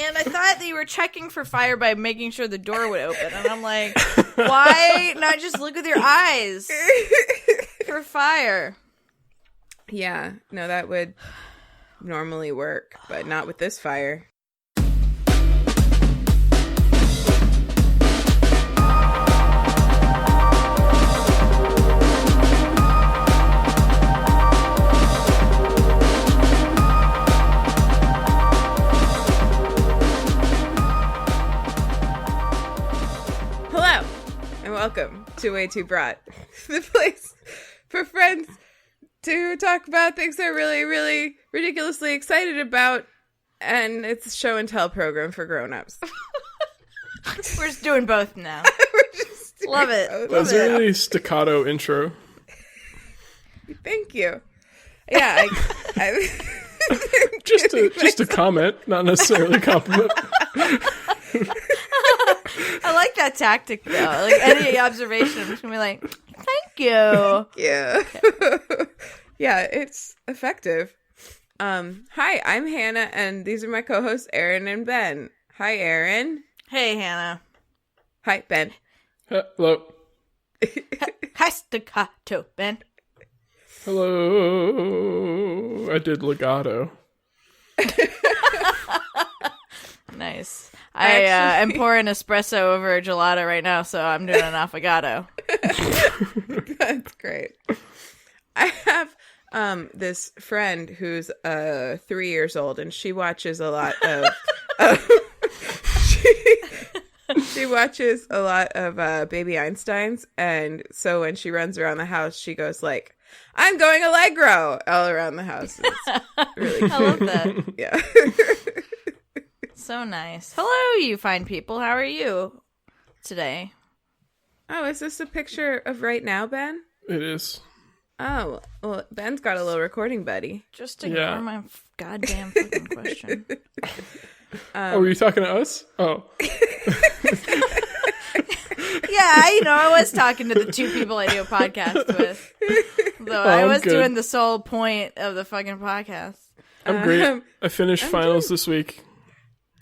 and I thought that you were checking for fire by making sure the door would open. And I'm like, why not just look with your eyes for fire? Yeah, no, that would normally work, but not with this fire. Welcome to WayTooBroad, the place for friends to talk about things they're really, really ridiculously excited about, and it's a show and tell program for grown-ups. We're just doing both now. Love it. That's a really staccato intro. Thank you. Yeah, I just a comment, not necessarily a compliment. I like that tactic, though. Like, any observation, I'm just going to be like, thank you. Yeah. Okay. Yeah, it's effective. Hi, I'm Hannah, and these are my co-hosts, Erin and Ben. Hi, Erin. Hey, Hannah. Hi, Ben. Hello. Hi, staccato, Ben. Hello. I did legato. Nice. I am pouring espresso over a gelato right now, so I'm doing an affogato. That's great. I have this friend who's 3 years old, and she watches a lot of she watches a lot of Baby Einsteins, and so when she runs around the house, she goes like, "I'm going Allegro" all around the house. It's really cute. I love that. Yeah. So nice. Hello, you fine people. How are you today? Oh, is this a picture of right now, Ben? It is. Oh, well, Ben's got a little recording buddy. Just ignore my goddamn fucking question. Were you talking to us? Oh. Yeah, I was talking to the two people I do a podcast with. Though I was doing the sole point of the fucking podcast. I'm great. I finished finals this week.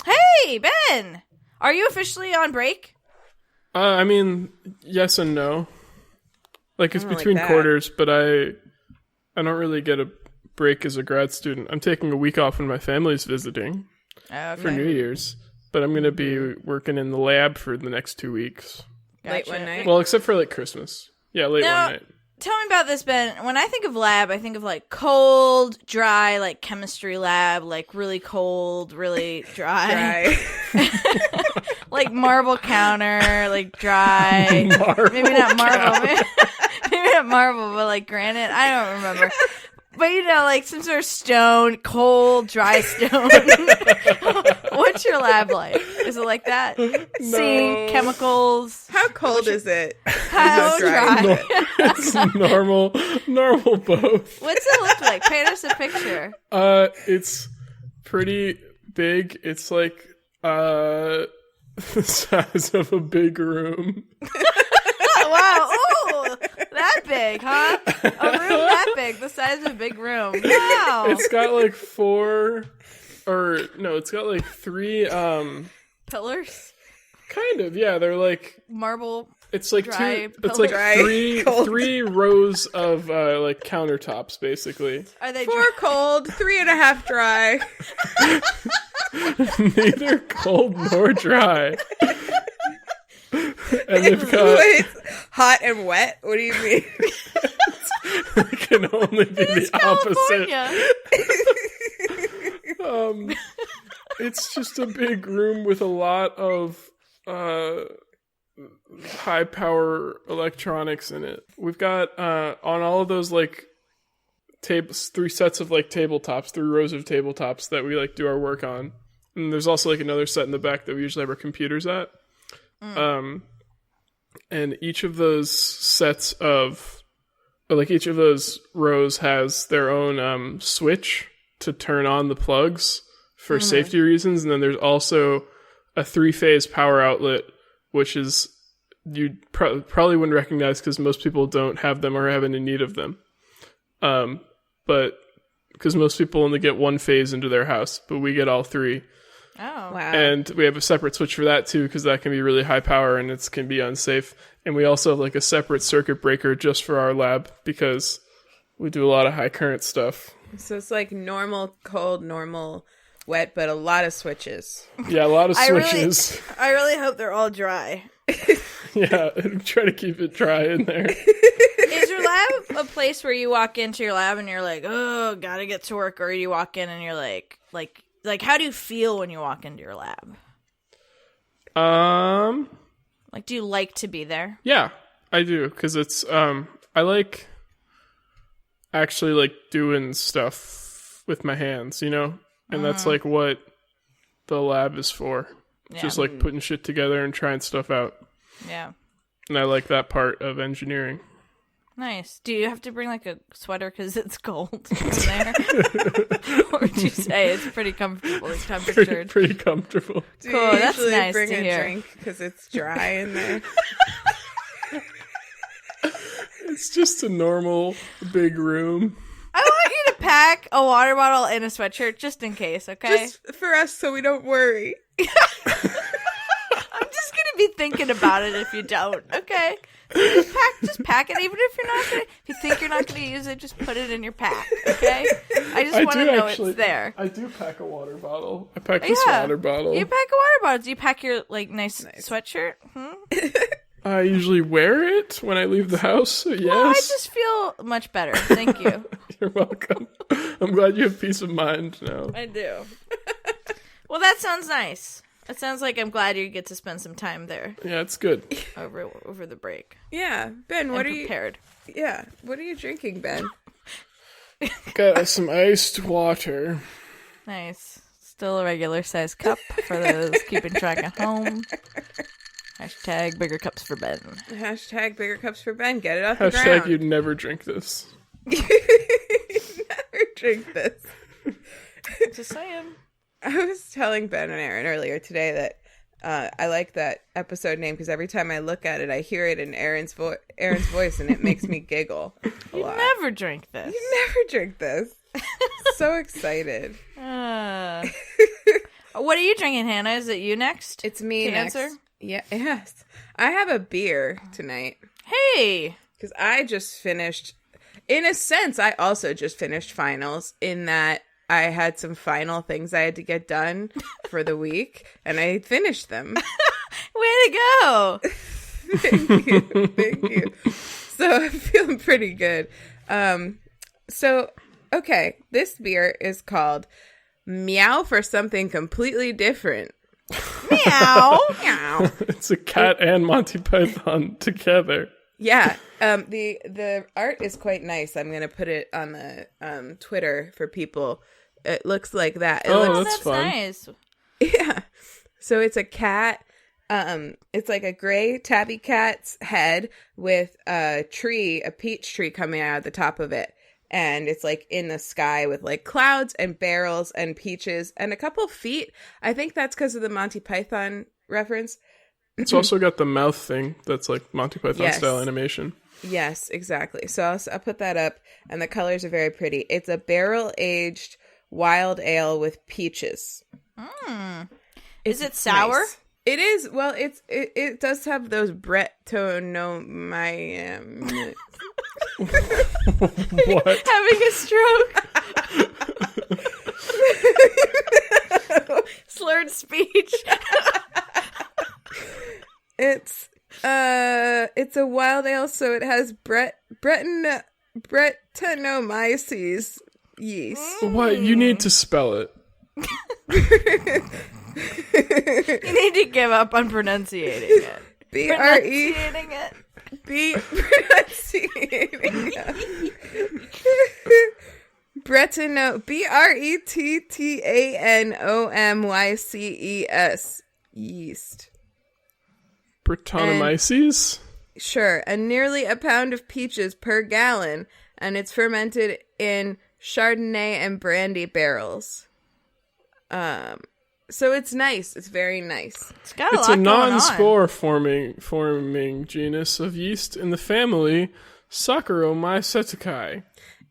Hey, Ben! Are you officially on break? I mean, yes and no. Like, it's between quarters, but I don't really get a break as a grad student. I'm taking a week off when my family's visiting for New Year's, but I'm going to be working in the lab for the next 2 weeks. Gotcha. Late one night? Well, except for, like, Christmas. Yeah, late one night. Tell me about this, Ben. When I think of lab, I think of, like, cold, dry, like, chemistry lab, like, really cold, really dry. Like, marble counter, like, dry. Maybe not marble. Maybe not marble, but, like, granite. I don't remember. But, like, some sort of stone, cold, dry stone. What's your lab like? Is it like that? No. Seeing chemicals? How cold is it? How dry? No, it's normal both. What's it look like? Paint us a picture. It's pretty big. It's like the size of a big room. Wow. Ooh, that big, huh? A room that big, the size of a big room. Wow. It's got like it's got like 3 pillars. Kind of, yeah. They're like marble. It's like dry it's like dry, three rows of like countertops, basically. Are they 4 cold, 3.5 dry? Neither cold nor dry. And they've got hot and wet. What do you mean? It can only be the opposite. It's just a big room with a lot of high power electronics in it. We've got on all of those like 3 sets of like tabletops, 3 rows of tabletops that we like do our work on. And there's also like another set in the back that we usually have our computers at. And each of those sets of, or like each of those rows has their own switch to turn on the plugs for safety reasons. And then there's also a 3-phase power outlet, which is you probably wouldn't recognize because most people don't have them or have any need of them. But because most people only get 1 phase into their house, but we get all 3. Oh. Wow. And we have a separate switch for that too, because that can be really high power and it can be unsafe. And we also have like a separate circuit breaker just for our lab because we do a lot of high current stuff. So it's like normal cold, normal wet, but a lot of switches. Yeah, a lot of switches. I really hope they're all dry. Yeah, try to keep it dry in there. Is your lab a place where you walk into your lab and you're like, oh, gotta get to work, or you walk in and you're like, how do you feel when you walk into your lab? Like, do you like to be there? Yeah, I do, because it's I like actually like doing stuff with my hands, you know, and that's like what the lab is for. Yeah. Just like putting shit together and trying stuff out. Yeah. And I like that part of engineering. Nice. Do you have to bring like a sweater because it's cold in there? Or would you say it's pretty comfortable temperature? Pretty comfortable. Do Cool, you that's usually nice bring to a hear. drink because it's dry in there? It's just a normal big room. I want you to pack a water bottle and a sweatshirt just in case, okay? Just for us so we don't worry. I'm just gonna be thinking about it if you don't, okay? Just pack it, even if you're not gonna. If you think you're not gonna use it, just put it in your pack, okay? I just want to know it's there. I do pack a water bottle. I pack this water bottle. You pack a water bottle. Do you pack your like nice. Sweatshirt? I usually wear it when I leave the house. So yes. Well, I just feel much better. Thank you. You're welcome. I'm glad you have peace of mind now. I do. Well, that sounds nice. It sounds like I'm glad you get to spend some time there Yeah, it's good. over the break. Yeah, Ben, what are prepared. you? Yeah, what are you drinking, Ben? Got some iced water. Nice. Still a regular size cup for those keeping track at home. Hashtag bigger cups for Ben. Hashtag bigger cups for Ben. Get it off the Hashtag ground. you'd never drink this. Never drink this. Just saying. I was telling Ben and Erin earlier today that I like that episode name because every time I look at it, I hear it in Erin's voice, and it makes me giggle a lot. Never drink this. You never drink this. So excited. What are you drinking, Hannah? Is it you next? It's me to next. answer? Yeah, yes. I have a beer tonight Hey. because I just finished. In a sense, I also just finished finals in that I had some final things I had to get done for the week, and I finished them. Way to go. Thank you. Thank you. So I'm feeling pretty good. Okay, this beer is called Meow for Something Completely Different. Meow. Meow. It's a cat and Monty Python together. Yeah. The art is quite nice. I'm gonna put it on the Twitter for people. It looks like that. That's fun. Nice. Yeah. So it's a cat. It's like a gray tabby cat's head with a peach tree coming out of the top of it. And it's like in the sky with like clouds and barrels and peaches and a couple feet. I think that's because of the Monty Python reference. It's also got the mouth thing that's like Monty Python style animation. Yes, exactly. So I'll put that up, and the colors are very pretty. It's a barrel-aged wild ale with peaches. Is it sour? Nice. It is. Well, it does have those Bretonomyces. What? Having a stroke. Slurred speech. It's a wild ale, so it has Bretonomyces yeast. What? You need to spell it. You need to give up on pronunciating it. Pronunciating it. Bretonomyces yeast. Bretonomyces? Sure, and nearly a pound of peaches per gallon, and it's fermented in Chardonnay and brandy barrels. So it's nice. It's very nice. It's got It's a lot a going on. non-spore forming genus of yeast in the family Saccharomycetes.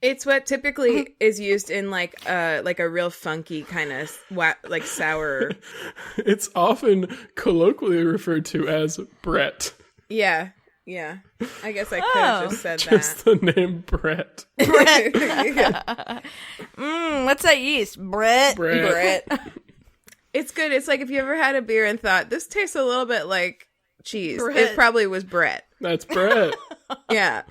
It's what typically is used in like a real funky kind of like sour. It's often colloquially referred to as Brett. Yeah. I guess I could have just said Just that. the name Brett. What's that yeast? Brett. It's good. It's like if you ever had a beer and thought, this tastes a little bit like cheese. Brett. It probably was Brett. That's Brett. Yeah.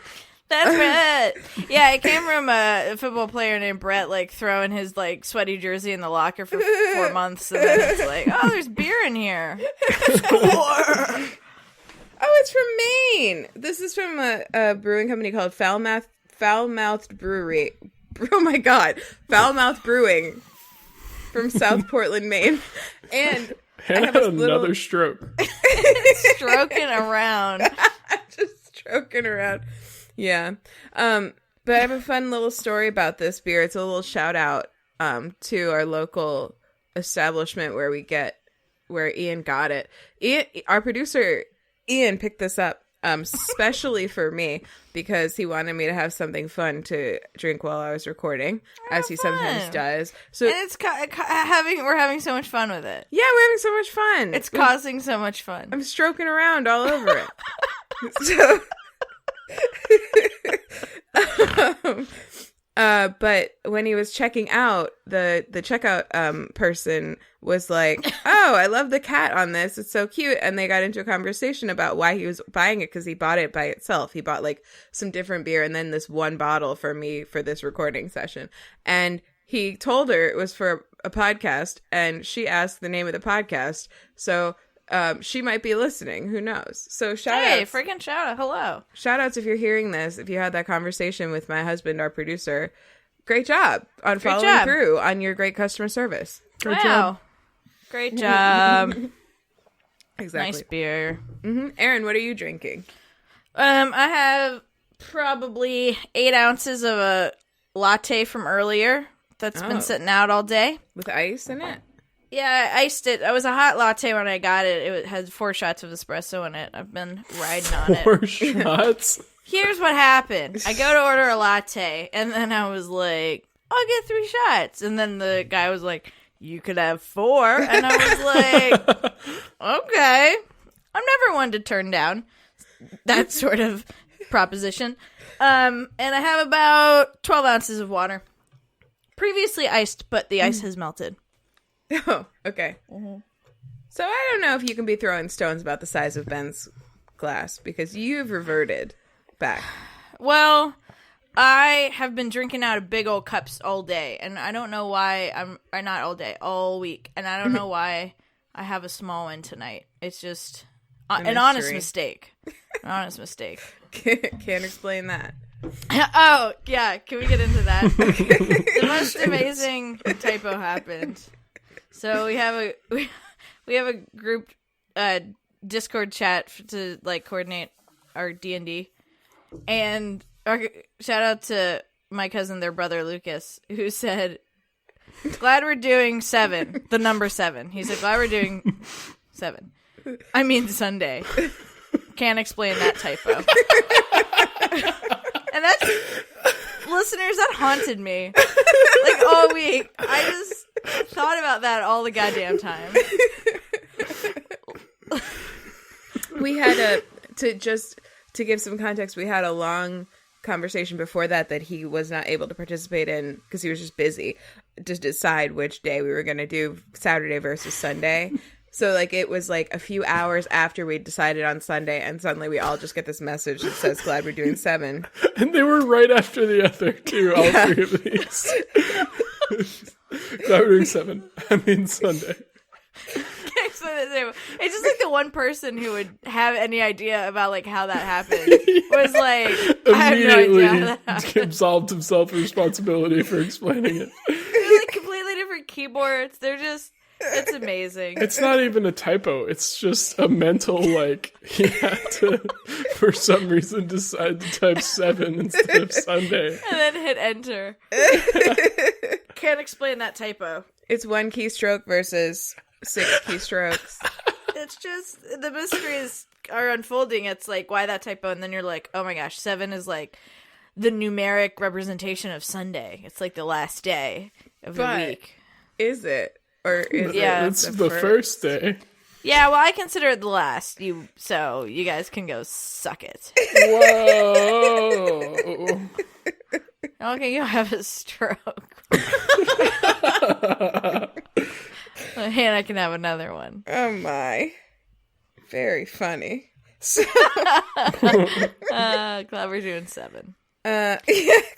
That's Brett. Yeah, it came from a football player named Brett, like throwing his like sweaty jersey in the locker for 4 months, and then it's like, oh, there's beer in here. Oh, it's from Maine. This is from a brewing company called Foulmouthed Brewery. Oh my God. Foulmouthed Brewing from South Portland, Maine. And Hannah had another stroke. Stroking around. Just stroking around. Yeah. But I have a fun little story about this beer. It's a little shout out to our local establishment where Ian got it. Our producer Ian picked this up specially for me because he wanted me to have something fun to drink while I was recording, as he sometimes does. So and it's we're having so much fun with it. Yeah, we're having so much fun. It's causing so much fun. I'm stroking around all over it. But when he was checking out, the checkout person was like, "Oh, I love the cat on this. It's so cute." And they got into a conversation about why he was buying it, because he bought it by itself. He bought like some different beer and then this one bottle for me for this recording session. And he told her it was for a podcast, and she asked the name of the podcast. So she might be listening. Who knows? So freaking shout out. Hello. Shout outs if you're hearing this, if you had that conversation with my husband, our producer. Great job on following through on your great customer service. Great job. Great job. Exactly. Nice beer. Mm-hmm. Erin, what are you drinking? I have probably 8 ounces of a latte from earlier that's been sitting out all day. With ice in it? Yeah, I iced it. It was a hot latte when I got it. It had 4 shots of espresso in it. I've been riding on it. 4 shots? Here's what happened. I go to order a latte, and then I was like, I'll get 3 shots. And then the guy was like, you could have 4. And I was like, okay. I'm never one to turn down that sort of proposition. And I have about 12 ounces of water. Previously iced, but the ice has melted. Oh, okay. Mm-hmm. So I don't know if you can be throwing stones about the size of Ben's glass, because you've reverted back. Well, I have been drinking out of big old cups all day, and I don't know why not all day, all week, and I don't know why I have a small one tonight. It's just an honest mistake. An honest mistake. Can't explain that. Oh, yeah. Can we get into that? The most amazing typo happened. So we have a group Discord chat to like coordinate our D&D, and shout out to my cousin, their brother Lucas, who said, "Glad we're doing 7, the number 7." He said, "Glad we're doing 7. I mean Sunday. Can't explain that typo." And that's, listeners, that haunted me like all week. I just thought about that all the goddamn time. We had to give some context, we had a long conversation before that he was not able to participate in because he was just busy to decide which day we were going to do, Saturday versus Sunday. So like it was like a few hours after we decided on Sunday, and suddenly we all just get this message that says, "Glad we're doing 7." And they were right after the other two, all 3 of these. Glad we're doing 7. I mean Sunday. It's just like the one person who would have any idea about like how that happened was like, I have no idea how that happened. Absolved himself of responsibility for explaining it. They're like completely different keyboards. It's amazing. It's not even a typo. It's just a mental, like, he had to, for some reason, decide to type 7 instead of Sunday. And then hit enter. Can't explain that typo. It's 1 keystroke versus 6 keystrokes. It's just, the mysteries are unfolding. It's like, why that typo? And then you're like, oh my gosh, 7 is like the numeric representation of Sunday. It's like the last day of the week. Is it? Or is it's the first day. Yeah, well, I consider it the last. So you guys can go suck it. Whoa. Okay, you'll have a stroke. Hannah can have another one. Oh my. Very funny. So, glad we're doing 7. Yeah,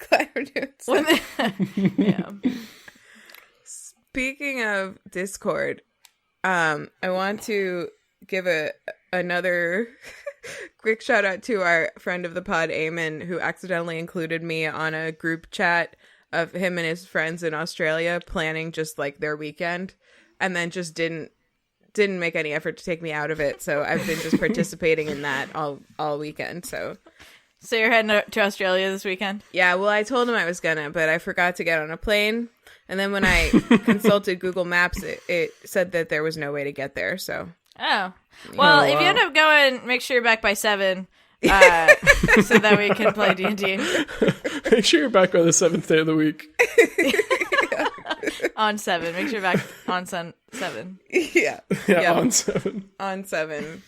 glad we're doing 7. Yeah. Speaking of Discord, I want to give another quick shout out to our friend of the pod, Eamon, who accidentally included me on a group chat of him and his friends in Australia planning just like their weekend, and then just didn't make any effort to take me out of it. So I've been just participating in that all weekend. So you're heading to Australia this weekend? Yeah, well, I told him I was gonna, but I forgot to get on a plane. And then when I consulted Google Maps, it said that there was no way to get there. So well, if you end up going, make sure you're back by 7, so that we can play D&D. Make sure you're back by the 7th day of the week. On 7. Make sure you're back on 7. Yeah, on 7. On 7.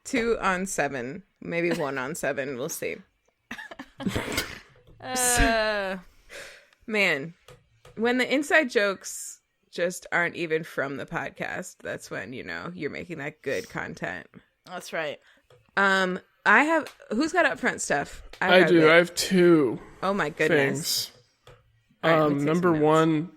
2 on 7. Maybe 1 on 7. We'll see. Man, when the inside jokes just aren't even from the podcast, that's when, you're making that good content. That's right. I have... Who's got upfront stuff? I do. I have 2 Oh my goodness. things. Right, number 1,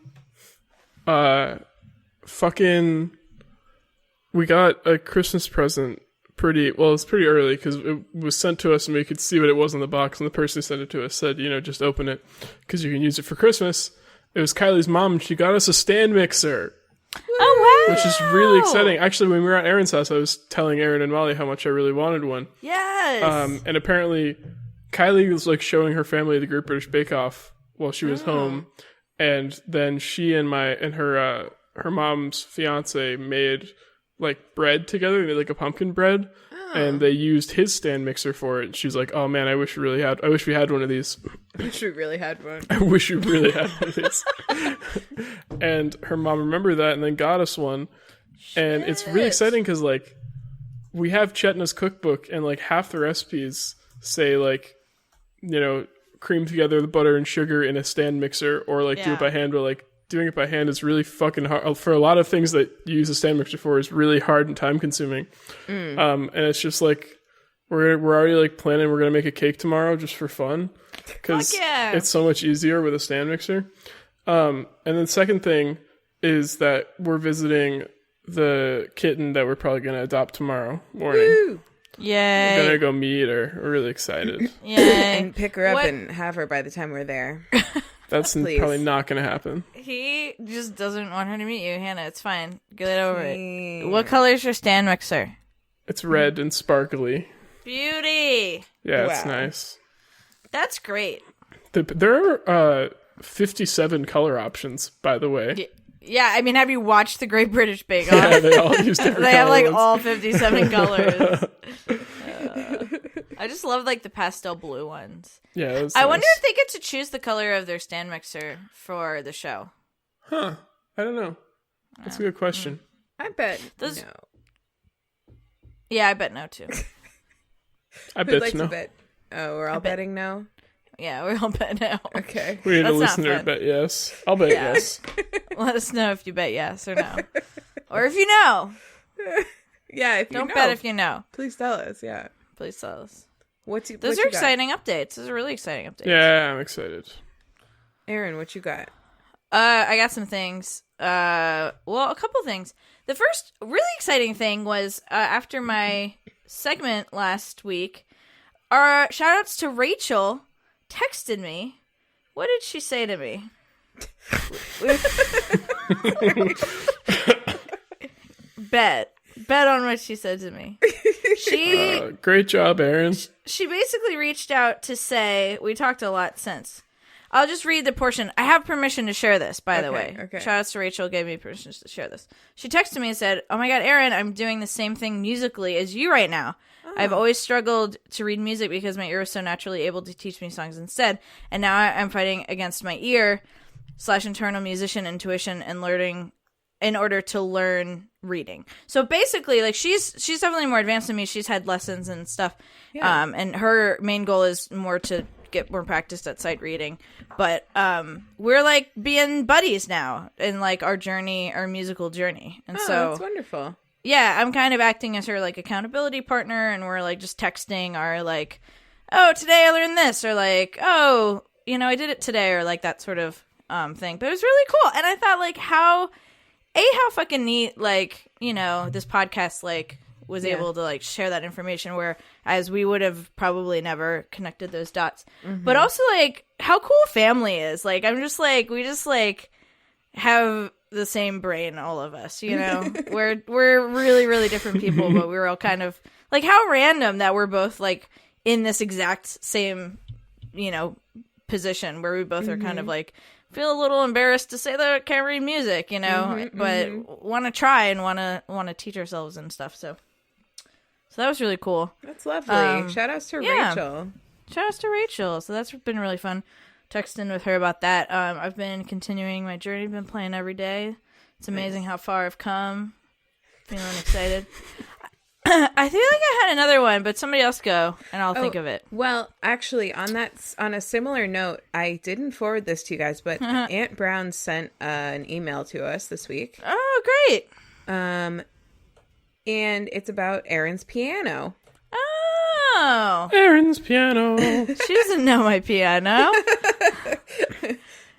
we got a Christmas present it's pretty early because it was sent to us and we could see what it was in the box, and the person who sent it to us said, just open it because you can use it for Christmas. It was Kylie's mom, and she got us a stand mixer. Oh, wow! Which is really exciting. Actually, when we were at Erin's house, I was telling Erin and Molly how much I really wanted one. Yes! And apparently, Kylie was like showing her family the Great British Bake Off while she was home, and then she and her mom's fiance made like bread together. They made like a pumpkin bread, and they used his stand mixer for it. And she was like, "Oh man, I wish we had one of these. I wish we really had one. I wish we really had one of these." And her mom remembered that and then got us one. And it's really exciting because like we have Chetna's cookbook, and like half the recipes say like, cream together the butter and sugar in a stand mixer, or like do it by hand. But like doing it by hand is really fucking hard. For a lot of things that you use a stand mixer for is really hard and time consuming. And it's just like we're already like planning we're gonna make a cake tomorrow just for fun because it's so much easier with a stand mixer. And then second thing is that we're visiting the kitten that we're probably gonna adopt tomorrow morning. Woo! Yay! We're gonna go meet her. We're really excited. Yay! And pick her up and have her by the time we're there. That's probably not gonna happen. He just doesn't want her to meet you, Hannah. It's fine. Get over it. What color is your stand mixer? It's red and sparkly. Beauty. Yeah, it's nice. That's great. There are 57 color options, by the way. Yeah, I mean, have you watched the Great British Bake Off? Yeah, they all use different They have like ones. all 57 colors. I just love like the pastel blue ones. Yeah, that's I nice. wonder if they get to choose the color of their stand mixer for the show. Huh. I don't know. That's a good question. I bet no. Yeah, I bet no too. I Who'd bet like no. to bet? Oh, we're all betting no? Yeah, we all bet no. Okay. We need a That's not listener fun. bet yes. I'll bet yes. Let us know if you bet yes or no. Or if you know. Yeah, if you Don't know, bet if you know. please tell us. Yeah. Please tell us. what Those are you got? exciting updates. Those are really exciting updates. Yeah, I'm excited. Erin, what you got? I got some things. A couple things. The first really exciting thing was after my segment last week, our shout outs to Rachel texted me. What did she say to me? Bet on what she said to me. She Great job, Erin. She basically reached out to say, we talked a lot since. I'll just read the portion. I have permission to share this, by the way. Okay. Shout outs to Rachel, gave me permission to share this. She texted me and said, "Oh my god, Erin, I'm doing the same thing musically as you right now. I've always struggled to read music because my ear was so naturally able to teach me songs instead. And now I'm fighting against my ear / internal musician intuition and learning in order to learn reading. So basically, like, she's definitely more advanced than me. She's had lessons and stuff. Yeah. And her main goal is more to get more practiced at sight reading. But we're like being buddies now in like our musical journey. And so that's wonderful. Yeah, I'm kind of acting as her like accountability partner, and we're like just texting our like, oh, today I learned this, or like, oh, I did it today, or like that sort of thing. But it was really cool. And I thought like how fucking neat, like, this podcast, like, was able to, like, share that information, whereas we would have probably never connected those dots. Mm-hmm. But also, like, how cool family is. Like, I'm just, like, we just, like, have the same brain, all of us, We're really, really different people, but we're all kind of, like, how random that we're both, like, in this exact same, position where we both are kind of, like, feel a little embarrassed to say that I can't read music, but want to try and want to teach ourselves and stuff. So that was really cool. That's lovely. Shout outs to Rachel. Shout outs to Rachel. So that's been really fun texting with her about that. I've been continuing my journey, been playing every day. It's amazing how far I've come. Feeling excited. I feel like I had another one, but somebody else go, and I'll think of it. Well, actually, on a similar note, I didn't forward this to you guys, but Aunt Brown sent an email to us this week. Oh, great! And it's about Erin's piano. Oh, Erin's piano. She doesn't know my piano.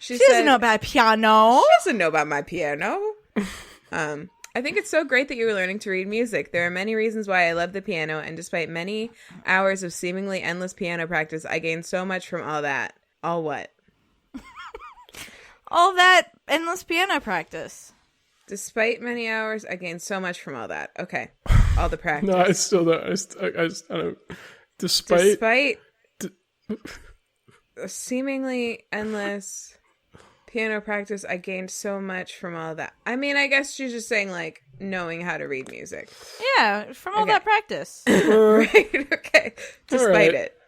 She doesn't know about piano. She doesn't know about my piano. I think it's so great that you were learning to read music. There are many reasons why I love the piano, and despite many hours of seemingly endless piano practice, I gained so much from all that. All what? All that endless piano practice. Despite many hours, I gained so much from all that. Okay. All the practice. No, I still don't. I don't. Despite seemingly endless piano practice, I gained so much from all that. I mean, I guess she's just saying, like, knowing how to read music. Yeah, from all that practice. Right, okay. Despite it.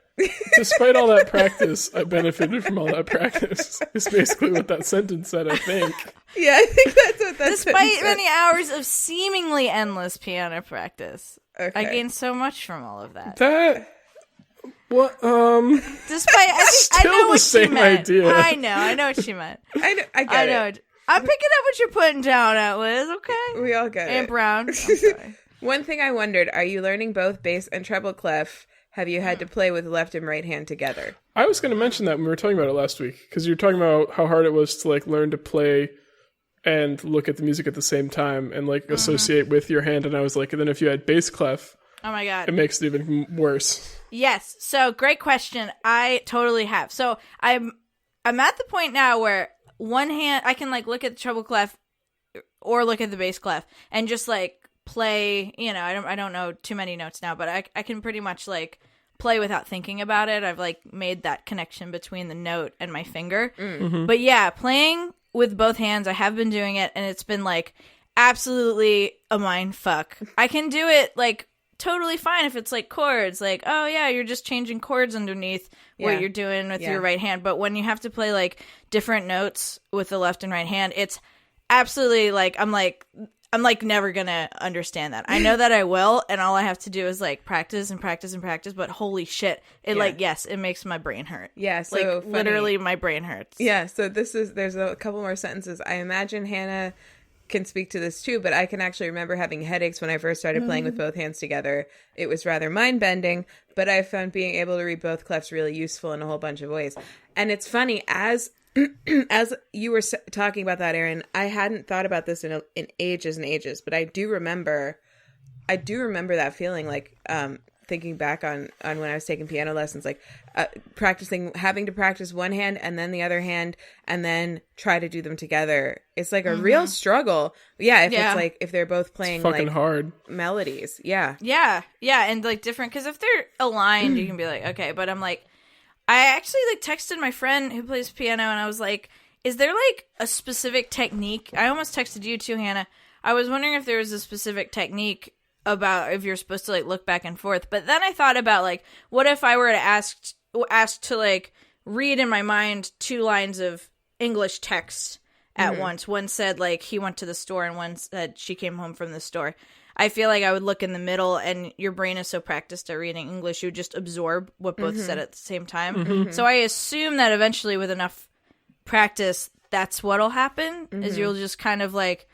Despite all that practice, I benefited from all that practice. Is basically what that sentence said, I think. Yeah, I think that's what that Despite many hours of seemingly endless piano practice, I gained so much from all of that. What? Despite, I know what she meant. Idea. I know what she meant. I get it. I'm picking up what you're putting down, at Liz. Okay, we all get it. And Brown. I'm sorry. One thing I wondered: are you learning both bass and treble clef? Have you had to play with left and right hand together? I was going to mention that when we were talking about it last week, because you were talking about how hard it was to like learn to play and look at the music at the same time and like associate with your hand. And I was like, and then if you had bass clef, oh my god, it makes it even worse. Yes. So great question. I totally have. So I'm at the point now where one hand I can like look at the treble clef or look at the bass clef and just like play. I don't know too many notes now, but I can pretty much like play without thinking about it. I've like made that connection between the note and my finger. Mm-hmm. But yeah, playing with both hands, I have been doing it, and it's been like absolutely a mind fuck. I can do it like totally fine if it's like chords, like, oh yeah, you're just changing chords underneath what you're doing with your right hand. But when you have to play like different notes with the left and right hand, it's absolutely like I'm like never gonna understand that. I know that I will, and all I have to do is like practice and practice and practice. But holy shit, it it makes my brain hurt. Yeah, so like funny. Literally my brain hurts. Yeah, so there's a couple more sentences. I imagine Hannah can speak to this too, but I can actually remember having headaches when I first started playing with both hands together. It was rather mind-bending, but I found being able to read both clefs really useful in a whole bunch of ways. And it's funny, as you were talking about that, Erin, I hadn't thought about this in ages and ages, but I do remember that feeling, like thinking back on when I was taking piano lessons, like having to practice one hand and then the other hand and then try to do them together. It's like a real struggle. Yeah, it's like if they're both playing fucking like hard melodies. Yeah, and like different, because if they're aligned, you can be like, okay, but I'm like, I actually like texted my friend who plays piano, and I was like, is there like a specific technique? I almost texted you too, Hannah. I was wondering if there was a specific technique about if you're supposed to like look back and forth. But then I thought about like, what if I were to ask to like read in my mind 2 lines of English text at once. One said like he went to the store and one said she came home from the store. I feel like I would look in the middle, and your brain is so practiced at reading English, you would just absorb what both said at the same time. So I assume that eventually with enough practice, that's what'll happen, is you'll just kind of like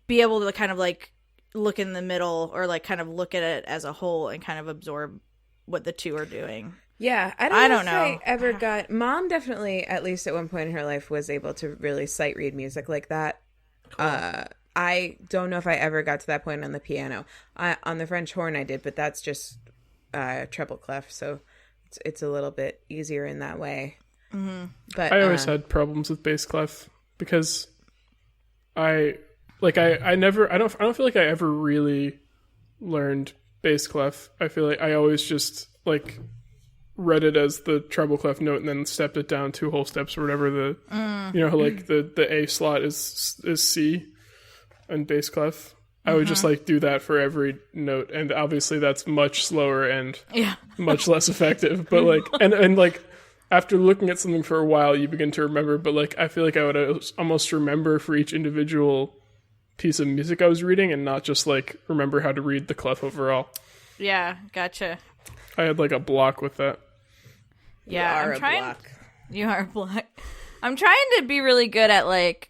be able to kind of like look in the middle, or like kind of look at it as a whole and kind of absorb what the two are doing. Yeah, I don't know. I ever got... Mom definitely, at least at one point in her life, was able to really sight read music like that. Cool. I don't know if I ever got to that point on the piano. On the French horn I did, but that's just treble clef, so it's a little bit easier in that way. But I always had problems with bass clef because I don't feel like I ever really learned bass clef. I feel like I always just like read it as the treble clef note and then stepped it down 2 whole steps or whatever. Like the A slot is C and bass clef. I would just like do that for every note, and obviously that's much slower and much less effective. But like and like after looking at something for a while, you begin to remember. But like I feel like I would almost remember for each individual piece of music I was reading, and not just like remember how to read the clef overall. Yeah, gotcha. I had like a block with that. Yeah, block. You are a block. I'm trying to be really good at like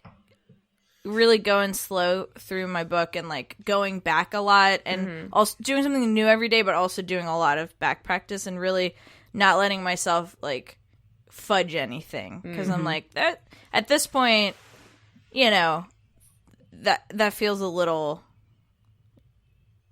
really going slow through my book and like going back a lot, and also doing something new every day, but also doing a lot of back practice and really not letting myself like fudge anything, because I'm like, that at this point, you know, that feels a little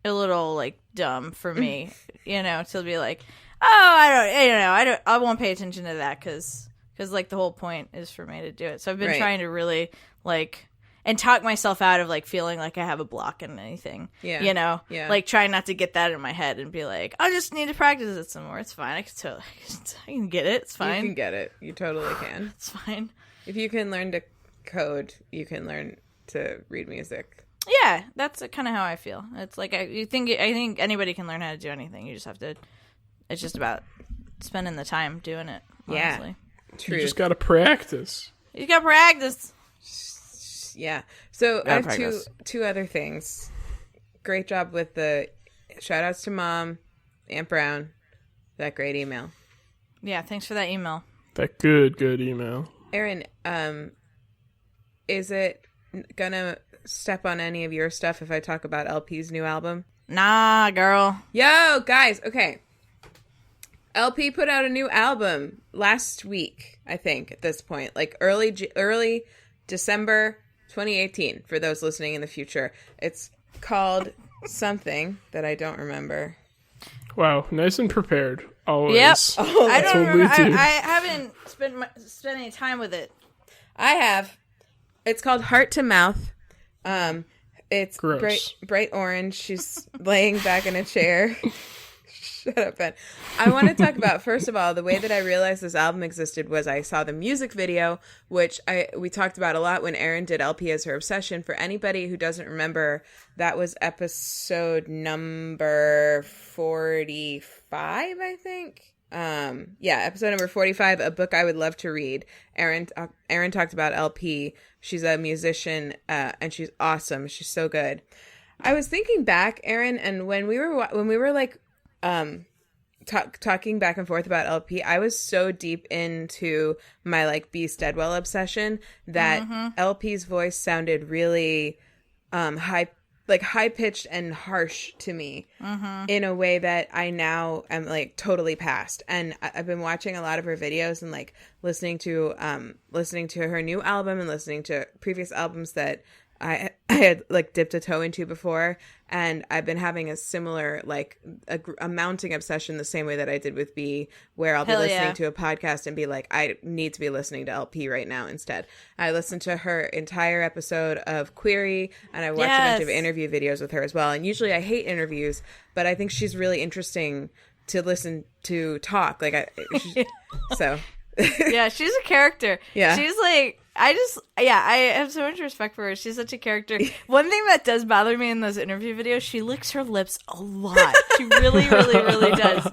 like dumb for me, you know, to be like, oh, I won't pay attention to that because like the whole point is for me to do it. So I've been trying to really like, and talk myself out of like feeling like I have a block in anything, you know, like trying not to get that in my head and be like, I just need to practice it some more. It's fine. I can get it. It's fine. You can get it. You totally can. It's fine. If you can learn to code, you can learn to read music. Yeah, that's kind of how I feel. It's like I think anybody can learn how to do anything. You just have to. It's just about spending the time doing it. Honestly. Yeah, true. You just gotta practice. You gotta practice. Yeah. So I have two other things. Great job with the shout outs to Mom, Aunt Brown. That great email. Yeah, thanks for that email. That good email. Erin, is it gonna step on any of your stuff if I talk about LP's new album? Nah, girl. Yo, guys, okay. LP put out a new album last week, I think, at this point. Like early December 2018, for those listening in the future. It's called something that I don't remember. Wow, nice and prepared. Always. Yep. Oh, I don't remember. I haven't spent any time with it. I have. It's called Heart to Mouth. It's bright orange. She's laying back in a chair. Shut up, Ben. I want to talk about, first of all, the way that I realized this album existed was I saw the music video, which we talked about a lot when Erin did LP as her obsession. For anybody who doesn't remember, that was episode number 45, I think. Episode number 45, A Book I Would Love to Read. Erin talked about LP. She's a musician, and she's awesome. She's so good. I was thinking back, Erin, and when we were like talking back and forth about LP, I was so deep into my like B. Steadwell obsession that LP's voice sounded really high pitched and harsh to me in a way that I now am like totally past. And I've been watching a lot of her videos and like listening to her new album and listening to previous albums that I had like dipped a toe into before, and I've been having a similar like a mounting obsession the same way that I did with B, where I'll be listening to a podcast and be like, I need to be listening to LP right now instead. I listened to her entire episode of Query, and I watched a bunch of interview videos with her as well. And usually I hate interviews, but I think she's really interesting to listen to talk. Like so Yeah, she's a character. Yeah. She's like, I have so much respect for her. She's such a character. One thing that does bother me in those interview videos, she licks her lips a lot. She really, really, really does.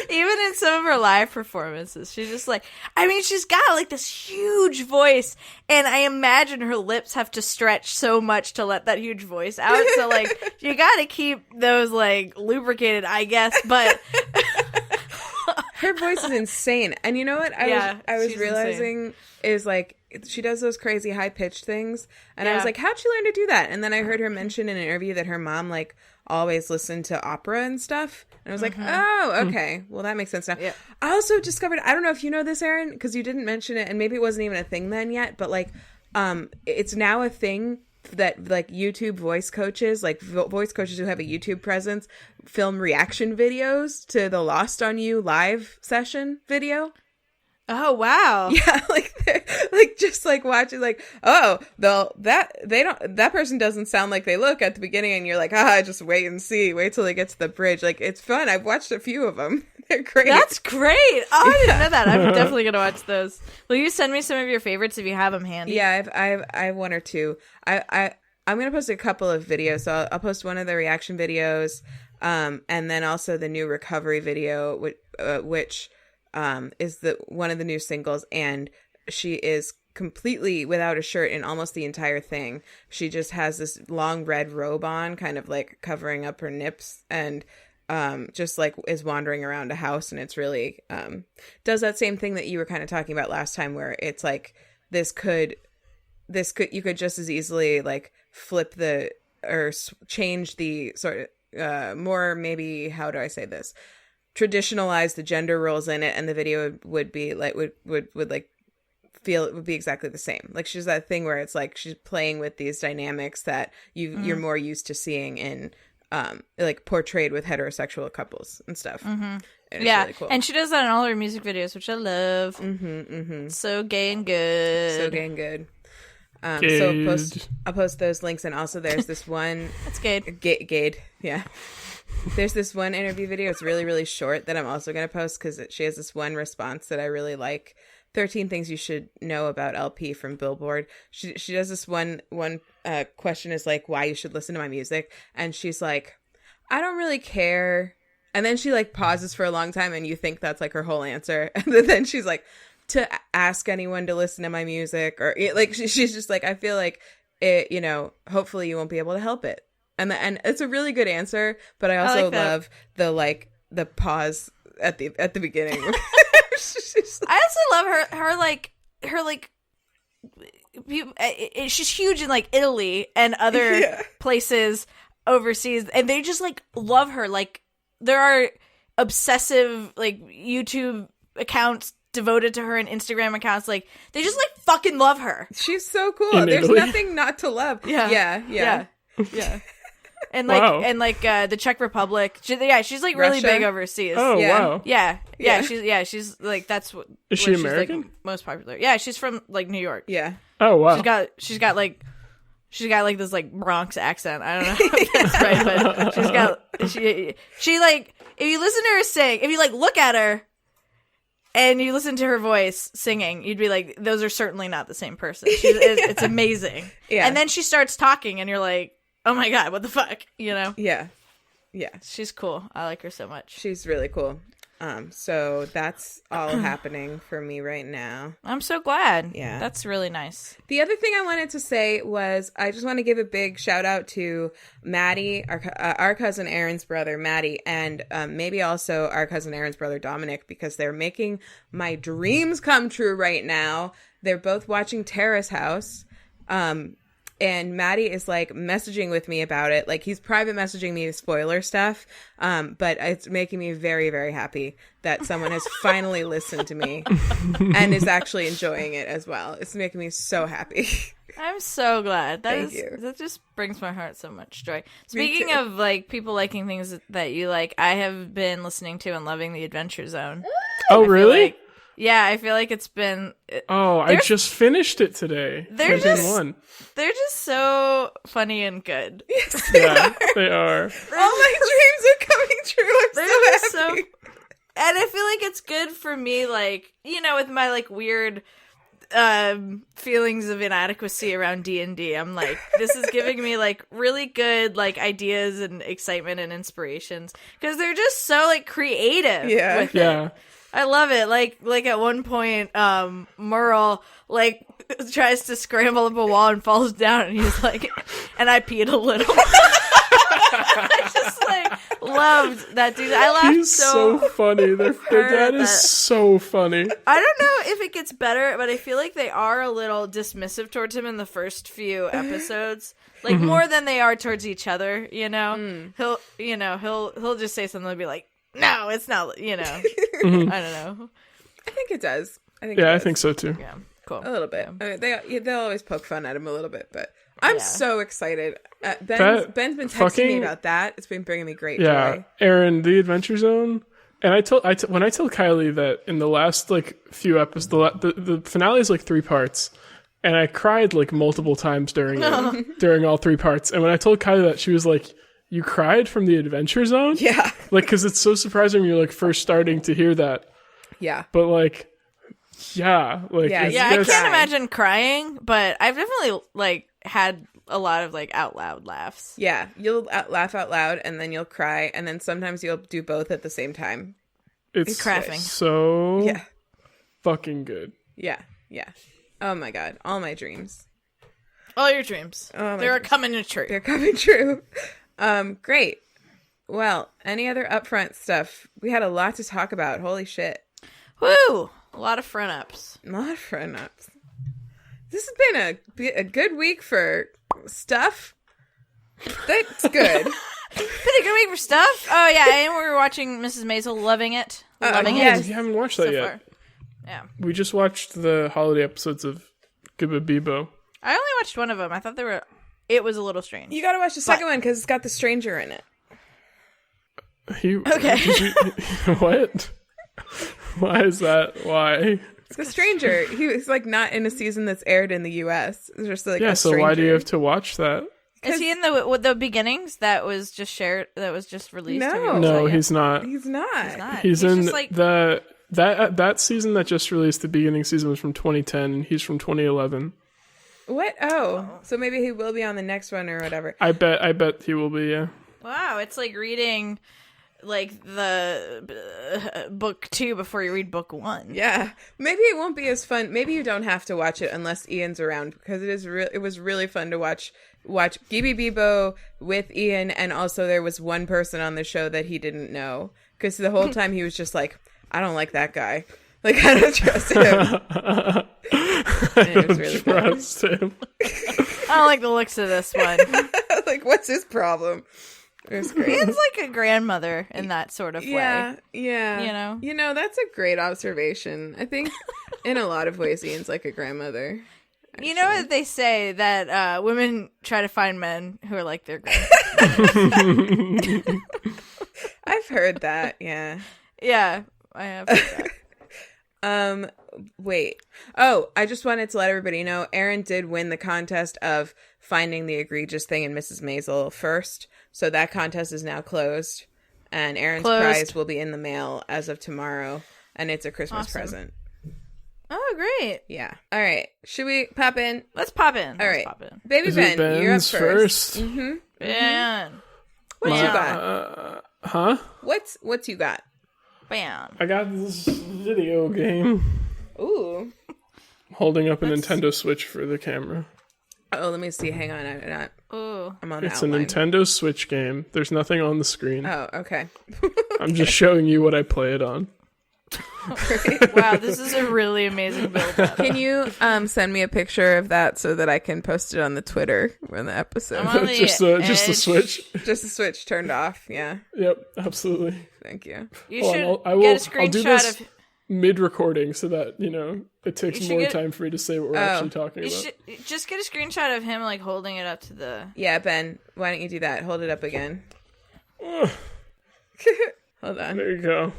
Even in some of her live performances, she's just like, I mean, she's got like this huge voice, and I imagine her lips have to stretch so much to let that huge voice out. So like, you got to keep those like lubricated, I guess. But her voice is insane. And you know what? I was realizing is like, she does those crazy high pitched things, and I was like, how'd she learn to do that? And then I heard her mention in an interview that her mom like always listened to opera and stuff, and I was like, oh, okay, well that makes sense now. Yeah. I also discovered, I don't know if you know this, Erin, because you didn't mention it, and maybe it wasn't even a thing then yet, but like it's now a thing that like YouTube voice coaches, like voice coaches who have a YouTube presence, film reaction videos to the Lost on You live session video. oh wow, Yeah, like just like watching, like, oh, that person doesn't sound like they look at the beginning, and you're like, just wait and see, wait till they get to the bridge. Like, it's fun. I've watched a few of them. They're great. That's great. Oh, I didn't know that. I'm definitely gonna watch those. Will you send me some of your favorites if you have them handy? Yeah, I have one or two. I'm gonna post a couple of videos. So I'll post one of the reaction videos, and then also the new recovery video, which is one of the new singles, and she is completely without a shirt in almost the entire thing. She just has this long red robe on, kind of like covering up her nips, and just like is wandering around a house, and it's really does that same thing that you were kind of talking about last time, where it's like this could you could just as easily like flip change the sort of more, maybe, how do I say this, traditionalize the gender roles in it, and the video would be like would like feel it would be exactly the same. Like, she's that thing where it's like she's playing with these dynamics that you're more used to seeing in like portrayed with heterosexual couples and stuff. And it's really cool. And she does that in all her music videos, which I love. So gay and good. So I'll post those links, and also there's this one. That's gay. Gade, yeah. There's this one interview video. It's really, really short that I'm also going to post because she has this one response that I really like. 13 things you should know about LP from Billboard. She does this one question is like, why you should listen to my music. And she's like, I don't really care. And then she like pauses for a long time, and you think that's like her whole answer. And then she's like, to ask anyone to listen to my music, or like she's just like, I feel like it, you know, hopefully you won't be able to help it. And it's a really good answer, but I also love the pause at the beginning. I also love her she's huge in like Italy and other places overseas, and they just like love her. Like, there are obsessive like YouTube accounts devoted to her, and Instagram accounts, like, they just like fucking love her. She's so cool. There's nothing not to love. Yeah. And like the Czech Republic. She's like really Russia? Big overseas. Oh wow. Yeah. She's like, that's what. Is she American? She's, like, most popular. Yeah, she's from like New York. Yeah. Oh wow. She's got like this like Bronx accent. I don't know if that's right, but she like, if you listen to her sing, if you like look at her and you listen to her voice singing, you'd be like, those are certainly not the same person. It's amazing. Yeah. And then she starts talking, and you're like, oh my God, what the fuck? You know? Yeah. She's cool. I like her so much. She's really cool. So that's all happening for me right now. I'm so glad. Yeah. That's really nice. The other thing I wanted to say was, I just want to give a big shout out to Maddie, our cousin Erin's brother, Maddie, and maybe also our cousin Erin's brother, Dominic, because they're making my dreams come true right now. They're both watching Terrace House. And Maddie is like messaging with me about it. Like, he's private messaging me spoiler stuff. But it's making me very, very happy that someone has finally listened to me and is actually enjoying it as well. It's making me so happy. I'm so glad. Thank you. That just brings my heart so much joy. Speaking of like people liking things that you like, I have been listening to and loving The Adventure Zone. Oh, really? Yeah, I feel like it's been... I just finished it today. They're just so funny and good. Yes, they are. All my dreams are coming true. I'm so happy. And I feel like it's good for me, like, you know, with my, like, weird feelings of inadequacy around D&D. I'm like, this is giving me, like, really good, like, ideas and excitement and inspirations. Because they're just so, like, creative with it. I love it. Like at one point, Merle, like, tries to scramble up a wall and falls down, and he's like, and I peed a little. I just, like, loved that dude. I laughed. He's so funny. Their dad is so funny. I don't know if it gets better, but I feel like they are a little dismissive towards him in the first few episodes. Like, more than they are towards each other, you know? He'll just say something and be like, no, it's not, you know. I don't know. I think it does. I think so too. Yeah, cool. A little bit. I mean, they'll always poke fun at him a little bit, but I'm so excited. Ben's been texting me about that. It's been bringing me great joy. Erin, the Adventure Zone. And when I tell Kylie that in the last, like, few episodes, the finale is like 3 parts, and I cried, like, multiple times during all 3 parts. And when I told Kylie that, she was like, you cried from the Adventure Zone? Yeah. Like, because it's so surprising when you're, like, first starting to hear that. Yeah. But, like, I can't imagine crying, but I've definitely, like, had a lot of, like, out loud laughs. Yeah. You'll laugh out loud, and then you'll cry, and then sometimes you'll do both at the same time. It's crafting. So fucking good. Yeah. Yeah. Oh, my God. All my dreams. All your dreams. They're coming true. They're coming true. Great. Well, any other upfront stuff? We had a lot to talk about. Holy shit. Woo! A lot of front ups. A lot of front ups. This has been a good week for stuff. That's good. Been a good week for stuff? Oh, yeah, and we were watching Mrs. Maisel, loving it. Loving it. You haven't watched that yet. Far. Yeah. We just watched the holiday episodes of Gibba Bebo. I only watched one of them. I thought it was a little strange. You gotta watch the second one because it's got the stranger in it. What? Why is that? Why? It's the stranger. He was, like, not in a season that's aired in the U.S. It's just, like, a so stranger. why do you have to watch that? Is he in the beginnings that was just shared, that was just released? No, he's not. He's not. He's in just, like, that season that just released. The beginning season was from 2010, and he's from 2011. What? Oh, so maybe he will be on the next one or whatever. I bet he will be. Yeah. Wow, it's like reading, like, the book 2 before you read book 1. Yeah, maybe it won't be as fun. Maybe you don't have to watch it unless Ian's around, because it was really fun to watch Gibby Bebo with Ian, and also there was one person on the show that he didn't know, because the whole time he was just like, I don't like that guy. Like, I don't trust him. It was really trust him. I don't like the looks of this one. Like, what's his problem? It was great. Ian's like a grandmother in that sort of way. Yeah. You know, that's a great observation. I think in a lot of ways, Ian's like a grandmother. Actually. You know what they say, that women try to find men who are like their grandmother. I've heard that, yeah. Yeah, I have heard that. Wait. Oh, I just wanted to let everybody know, Erin did win the contest of finding the egregious thing in Mrs. Maisel first. So that contest is now closed. And Erin's prize will be in the mail as of tomorrow. And it's a Christmas present. Oh, great. Yeah. All right. Should we pop in? Let's pop in. All right. Baby Ben, you're up first. Mm-hmm. Ben. What you got? Huh? What's you got? Bam. I got this video game. Ooh. Holding up a Nintendo Switch for the camera. Oh, let me see. Hang on. I'm on It's outline. a Nintendo Switch game. There's nothing on the screen. Oh, okay. I'm just showing you what I play it on. Wow, this is a really amazing build-up. Can you send me a picture of that so that I can post it on the Twitter when the episode? Just the Switch. Just the Switch turned off. Yeah. Yep, absolutely. Thank you. You should get a screenshot I'll do this mid-recording so that, it takes more time for me to say what we're actually talking about. Just get a screenshot of him, like, holding it up to the... Yeah, Ben, why don't you do that? Hold it up again. Hold on. There you go.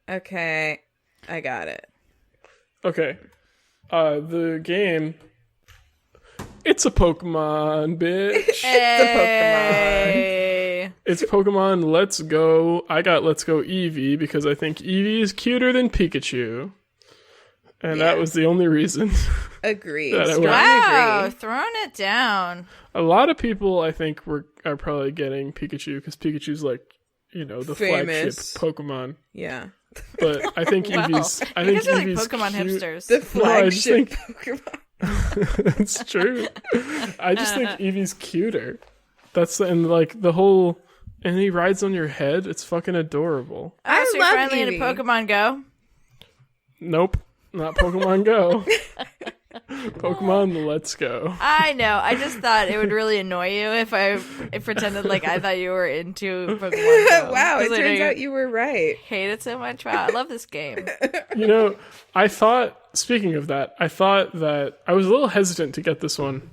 Okay, I got it. Okay. The game... It's a Pokemon, bitch. It's a Pokemon. It's Pokemon Let's Go. I got Let's Go Eevee because I think Eevee is cuter than Pikachu. And that was the only reason. Agreed. Wow, throwing it down. A lot of people, I think, are probably getting Pikachu because Pikachu's like, the flagship Pokemon. Yeah. But I think Eevee's. I think Eevee's like Pokemon hipsters. The flagship Pokemon. It's true. I just think Eevee's cuter. And like the whole, and he rides on your head. It's fucking adorable. I So love you're finally Eevee. into Pokemon Go? Nope, not Pokemon Go. Pokemon Let's Go. I know. I just thought it would really annoy you if I pretended like I thought you were into Pokemon Go. Wow, it 'Cause I turns know out you were right. hate it so much. Wow, I love this game. I thought, speaking of that, I thought that I was a little hesitant to get this one.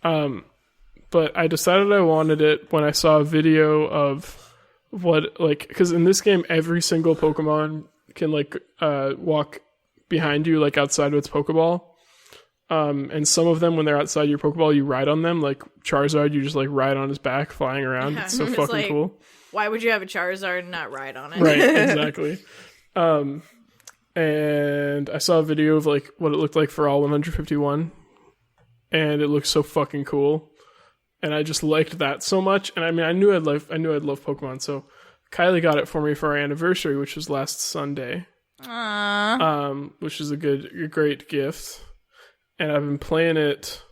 But I decided I wanted it when I saw a video of because in this game, every single Pokemon can walk behind you, like outside of its Pokeball. And some of them, when they're outside your Pokeball, you ride on them. Like Charizard, you just like ride on his back, flying around. It's so fucking like, cool. Why would you have a Charizard and not ride on it? Right, exactly. And I saw a video of like what it looked like for all 151, and it looked so fucking cool. And I just liked that so much. And I mean, I knew I'd love Pokemon. So Kylie got it for me for our anniversary, which was last Sunday. Which is a great gift. And I've been playing it.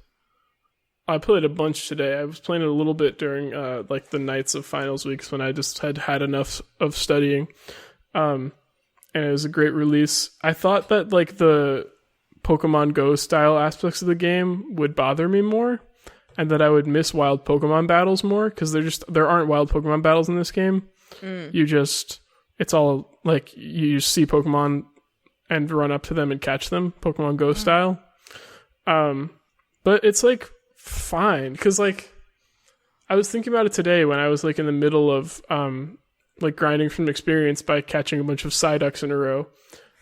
I played a bunch today. I was playing it a little bit during the nights of finals weeks when I just had enough of studying. And it was a great release. I thought that like the Pokemon Go style aspects of the game would bother me more, and that I would miss wild Pokemon battles more, because there aren't wild Pokemon battles in this game. It's all like you see Pokemon and run up to them and catch them, Pokemon Go style. But it's like fine, because like I was thinking about it today when I was like in the middle of like grinding from experience by catching a bunch of Psyducks in a row.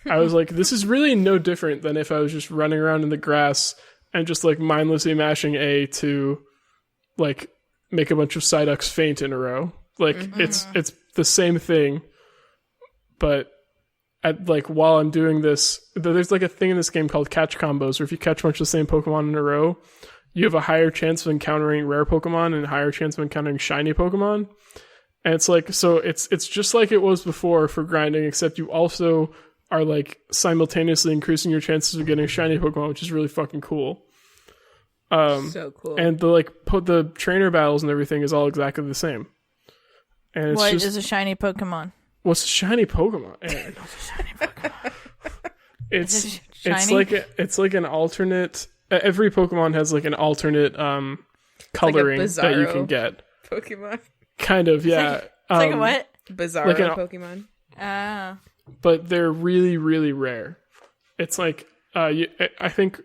I was like, this is really no different than if I was just running around in the grass and just like mindlessly mashing A to like make a bunch of Psyducks faint in a row. Like it's the same thing, but while I'm doing this, there's like a thing in this game called catch combos, where if you catch a bunch of the same Pokemon in a row, you have a higher chance of encountering rare Pokemon and a higher chance of encountering shiny Pokemon. And it's like, so it's just like it was before for grinding, except you also are like simultaneously increasing your chances of getting a shiny Pokemon, which is really fucking cool. So cool. And the trainer battles and everything is all exactly the same. And it's What is a shiny Pokemon? What's a shiny Pokemon? Aaron? Shiny Pokemon. It's shiny? it's like an alternate. Every Pokemon has like an alternate coloring like that you can get. Pokemon. Kind of, yeah. It's like a what? Bizarro Like Pokemon. But they're really, really rare. It's like I think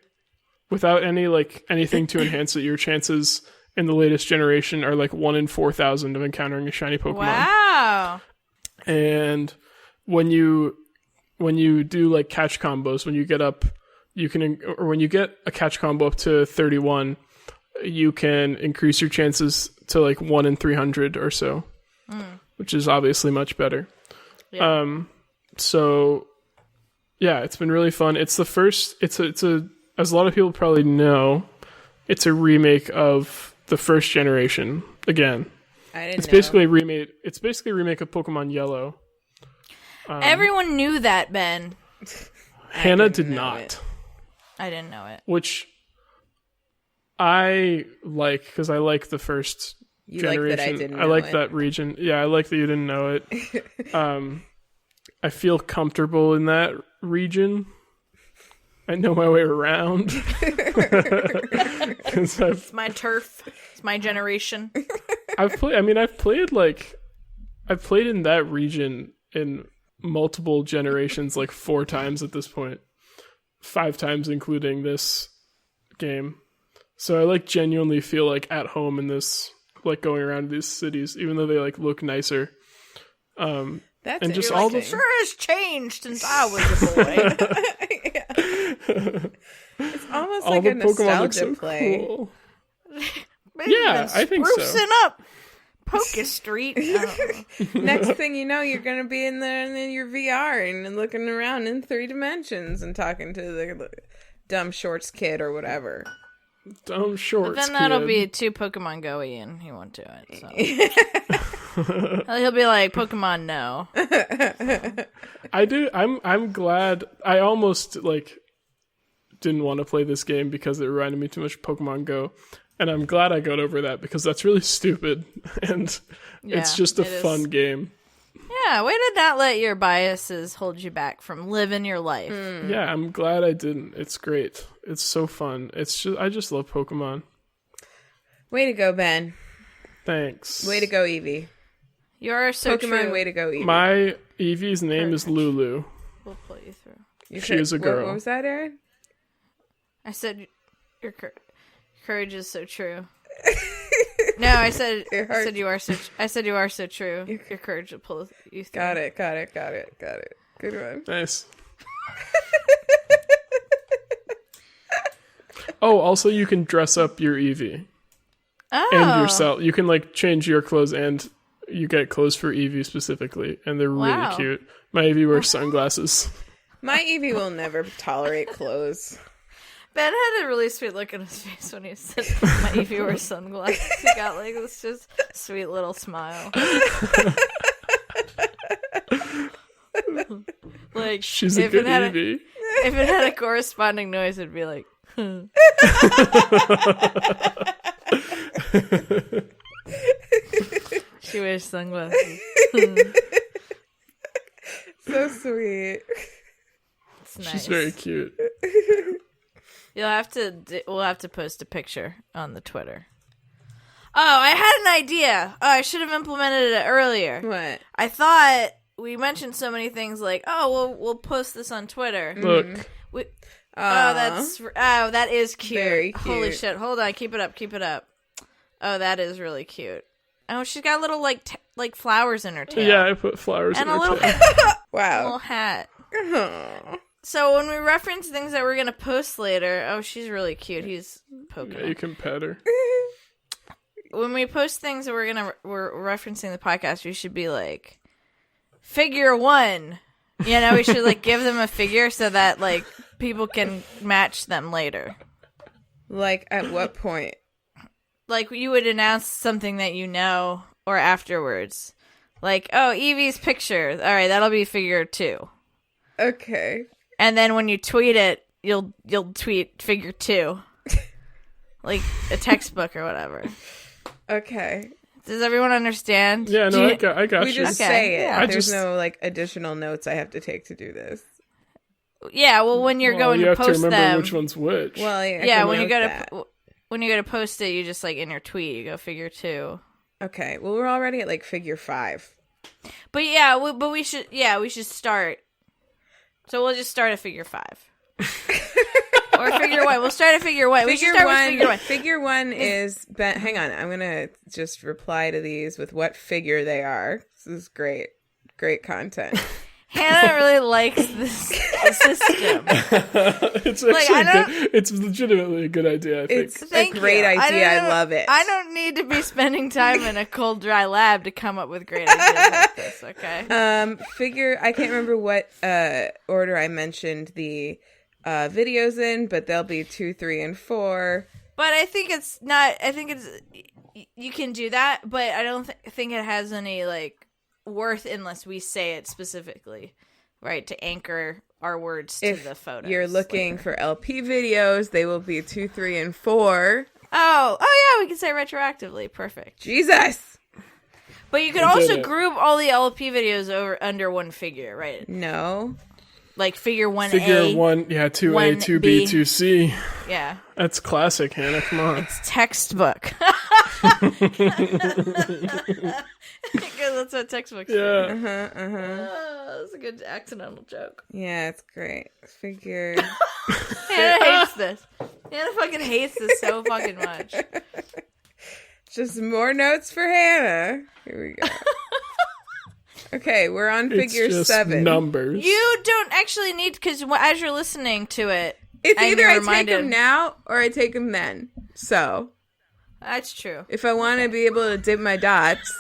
without anything to enhance it, your chances in the latest generation are like 1 in 4,000 of encountering a shiny Pokemon. Wow. And when you do like catch combos, when you get a catch combo up to 31, you can increase your chances to like 1 in 300 or so, which is obviously much better. Yeah. So yeah, it's been really fun. It's the first, it's a, as a lot of people probably know, it's a remake of the first generation again. It's basically a remake of Pokemon Yellow. Everyone knew that, Ben. Hannah did not. I didn't know it. Which I like, because I like the first generation. Like that I didn't know I like it. that region. Yeah, I like that you didn't know it. I feel comfortable in that region. I know my way around. It's my turf. It's my generation. I've played in that region in multiple generations, like 4 times at this point. 5 times including this game. So I like genuinely feel like at home in this, like going around these cities, even though they like look nicer. That's and just all all the Sure has changed since I was a boy. It's almost like a nostalgia play. Cool. Yeah, I think so. Sprucing up Poke Street. Next thing you know, you're gonna be in there and in your VR and looking around in 3 dimensions and talking to the dumb shorts kid or whatever. Dumb shorts. But then that'll be too Pokemon Go-y and he won't do it. So. He'll be like, Pokemon, no. I do. I'm glad. I almost didn't want to play this game because it reminded me too much of Pokemon Go, and I'm glad I got over that because that's really stupid and it's just a fun game. Yeah, way to not let your biases hold you back from living your life. Yeah, I'm glad I didn't. It's great. It's so fun. I just love Pokemon. Way to go, Ben. Thanks. Way to go, Eevee. You are so Pokemon, true. way to go, Eevee. My Eevee's name is Lulu. We'll pull you through. She is a girl. What was that, Erin? I said your courage is so true. No, I said you are so true. Your courage will pull you through. Got it. Good one. Nice. Oh, also you can dress up your Eevee. Oh. And yourself. You can change your clothes and you get clothes for Eevee specifically, and they're really cute. My Eevee wears sunglasses. My Eevee will never tolerate clothes. Ben had a really sweet look on his face when he said my Eevee wears sunglasses. He got this just sweet little smile. She's a good Eevee. If it had a corresponding noise, it'd be like, she wears sunglasses. So sweet. It's nice. She's very cute. We'll have to post a picture on the Twitter. Oh, I had an idea. Oh, I should have implemented it earlier. What? I thought we mentioned so many things we'll post this on Twitter. Look. That is cute. Very cute. Holy shit. Hold on. Keep it up. Oh, that is really cute. Oh, she's got little flowers in her tail. Yeah, I put flowers and in her tail. Wow. Little hat. Aww. So when we reference things that we're going to post later, oh, she's really cute. He's Pokemon. Yeah, you can pet her. When we post things that we're referencing the podcast, we should be like, figure 1. We should give them a figure so that people can match them later. At what point? You would announce something that or afterwards. Oh, Eevee's picture. All right, that'll be figure 2. Okay. And then when you tweet it, you'll tweet figure 2. A textbook or whatever. Okay. Does everyone understand? Yeah, no, I got we you. just say it. Yeah. There's no additional notes I have to take to do this. Yeah, well, when you're going you to have post to remember them, which one's which. Well, yeah, when you go to post it, you just in your tweet, you go figure 2. Okay. Well, we're already at figure 5. But yeah, we should start. So we'll just start at figure 5. Or figure 1. We'll start at figure 1. We should start with figure 1. Figure 1 is... hang on. I'm going to just reply to these with what figure they are. This is great. Great content. Hannah really likes this system. It's actually it's legitimately a good idea, I think. It's a great idea. I love it. I don't need to be spending time in a cold, dry lab to come up with great ideas like this, okay? I can't remember what order I mentioned the videos in, but they'll be 2, 3, and 4. But I think it's not... I think it's... You can do that, but I don't think it has any, worth unless we say it specifically, right? To anchor our words to the photos. If you're looking for LP videos, they will be 2, 3, and 4. Oh yeah, we can say retroactively. Perfect. Jesus. But you could also group all the LP videos under one figure, right? No. Figure 1A. Figure 1, yeah, 2A, 2B, 2C. Yeah. That's classic, Hannah. Come on. It's textbook. Because that's what textbooks Yeah. That's a good accidental joke. Yeah, it's great. Figure. Hannah hates this. Hannah fucking hates this so fucking much. Just more notes for Hannah. Here we go. Okay, we're on figure it's just 7. Numbers. You don't actually need, because as you're listening to it, it's and either you're I reminded, take them now or I take them then. So. That's true. If I want to be able to dip my dots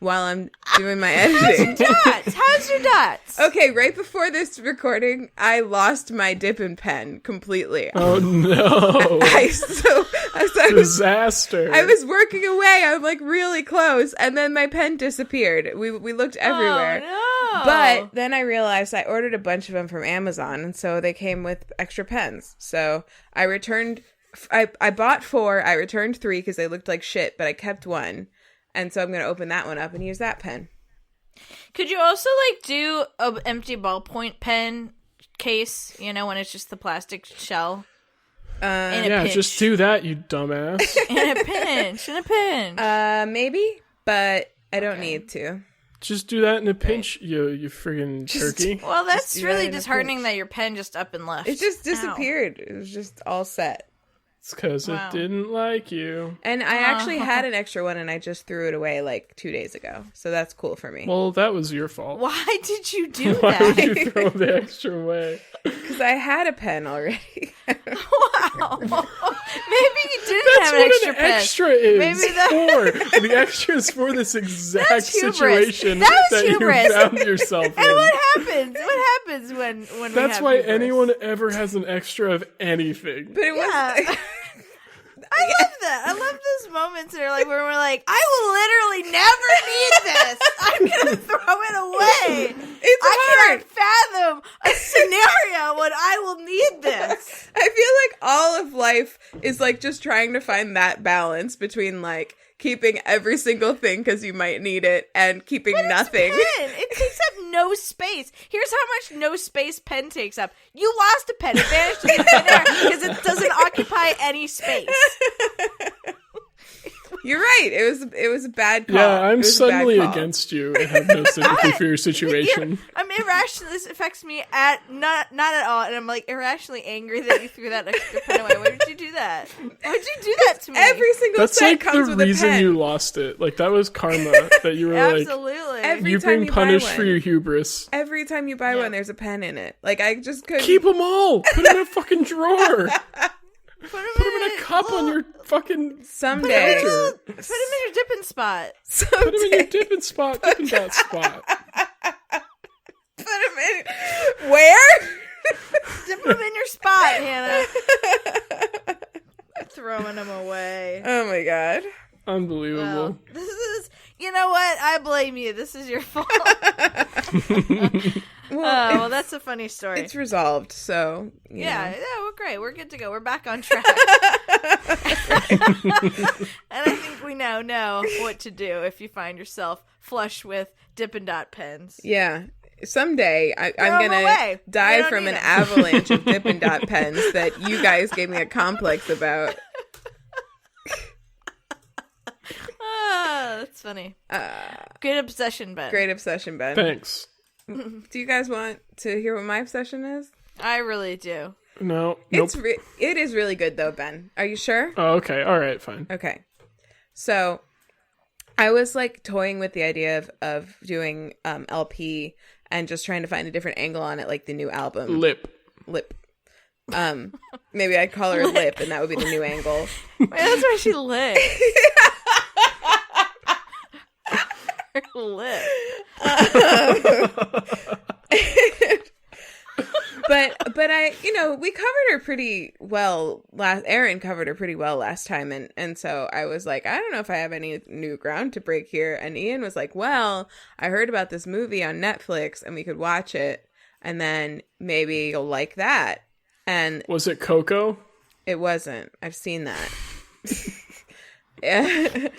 while I'm doing my editing. How's your dots? Okay, right before this recording, I lost my dipping pen completely. Oh no! Disaster! I was working away. I'm like really close, and then my pen disappeared. We looked everywhere. Oh no! But then I realized I ordered a bunch of them from Amazon, and so they came with extra pens. So I returned. I bought 4. I returned 3 because they looked like shit, but I kept 1. And so I'm going to open that one up and use that pen. Could you also, like, do an empty ballpoint pen case, you know, when it's just the plastic shell? Yeah, just do that, you dumbass. In a pinch. Maybe, but I don't need to. Just do that in a pinch, you friggin' turkey. Well, that's really disheartening that your pen just up and left. It just disappeared. Ow. It was just all set. It's because it didn't like you. And I actually had an extra one, and I just threw it away like 2 days ago. So that's cool for me. Well, that was your fault. Why did you do that? Why would you throw the extra away? Because I had a pen already. Wow. Maybe you didn't have an extra pen. That's what an extra is Maybe for. The extra is for this exact situation that you found yourself in. And what happens? What happens when we That's have why hubris? anyone ever has an extra of anything. But it was... I love that. I love those moments where we're like, I will literally never need this. I'm gonna throw it away. I can't fathom a scenario when I will need this. I feel like all of life is like just trying to find that balance between like keeping every single thing because you might need it and keeping nothing. It takes up no space. Here's how much no space pen takes up. You lost a pen. It vanished to the thin air because it doesn't occupy any space. You're right. It was a bad call. Yeah, I'm suddenly against you and have no sympathy for your situation. Yeah, I'm irrational. This affects me not at all, and I'm like irrationally angry that you threw that extra pen away. Why did you do that? Why did you do that to me? Every single set comes with a pen. That's like the reason you lost it. Like that was karma that you were absolutely. You're being punished for your hubris. Every time you buy one, there's a pen in it. Like I just couldn't keep them all. Put them in a fucking drawer. Put them in a cup on your fucking... Someday. Put them in your dipping spot. Put them in your dipping spot. Dipping dot spot. Put them in... Where? Dip them in your spot, Hannah. Throwing them away. Oh my god. Unbelievable. Well, this is... You know what? I blame you. This is your fault. Well, that's a funny story. It's resolved, so yeah, we're great. We're good to go. We're back on track. And I think we now know what to do if you find yourself flush with Dippin' Dot pens. Yeah. Someday I'm gonna die from an avalanche of Dippin' Dot pens that you guys gave me a complex about. That's funny. Great obsession, Ben. Great obsession, Ben. Thanks. Do you guys want to hear what my obsession is? I really do. No. It is really good, though, Ben. Are you sure? Oh, okay. All right, fine. Okay. So, I was, like, toying with the idea of doing LP and just trying to find a different angle on it, like the new album. Lip. Maybe I'd call her Lip, and that would be the new angle. Wait, that's why she lit. Lip. But I, we covered her pretty well Erin covered her pretty well last time, and so I was like, I don't know if I have any new ground to break here. And Ian was like, well, I heard about this movie on Netflix and we could watch it, and then maybe you'll like that. And was it Coco? It wasn't. I've seen that. I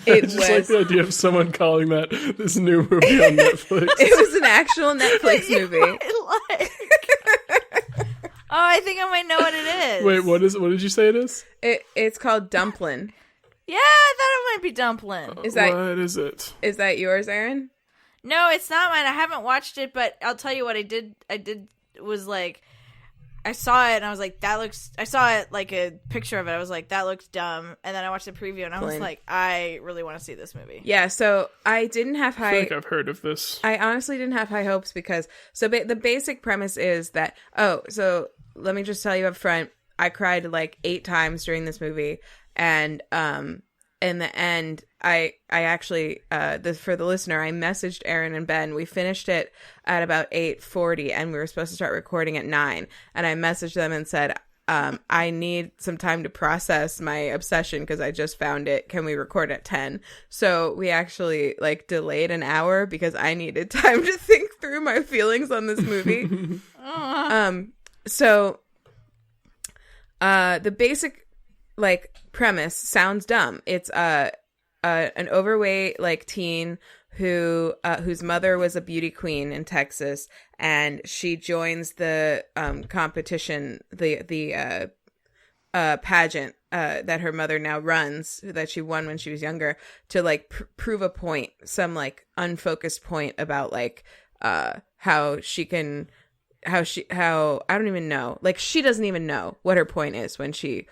just like the idea of someone calling that this new movie on Netflix. It was an actual Netflix movie. Oh, I think I might know what it is. Wait, what did you say it is? It's called Dumplin. Yeah, I thought it might be Dumplin. What is it? Is that yours, Erin? No, it's not mine. I haven't watched it, but I'll tell you what I did was like, I saw it and I was like, I saw it like a picture of it. I was like, that looks dumb. And then I watched the preview and I was like, I really want to see this movie. Yeah, so I didn't have high... I feel like I've heard of this. I honestly didn't have high hopes because... So the basic premise is that... so let me just tell you up front. I cried like 8 times during this movie. And in the end, I actually, for the listener, I messaged Erin and Ben. We finished it at about 8:40, and we were supposed to start recording at 9. And I messaged them and said, I need some time to process my obsession because I just found it. Can we record at 10? So we actually like delayed an hour because I needed time to think through my feelings on this movie. So the basic like premise sounds dumb. It's an overweight like teen whose mother was a beauty queen in Texas, and she joins the competition, the pageant that her mother now runs, that she won when she was younger, to like prove a point, some like unfocused point about like how I don't even know, like she doesn't even know what her point is when she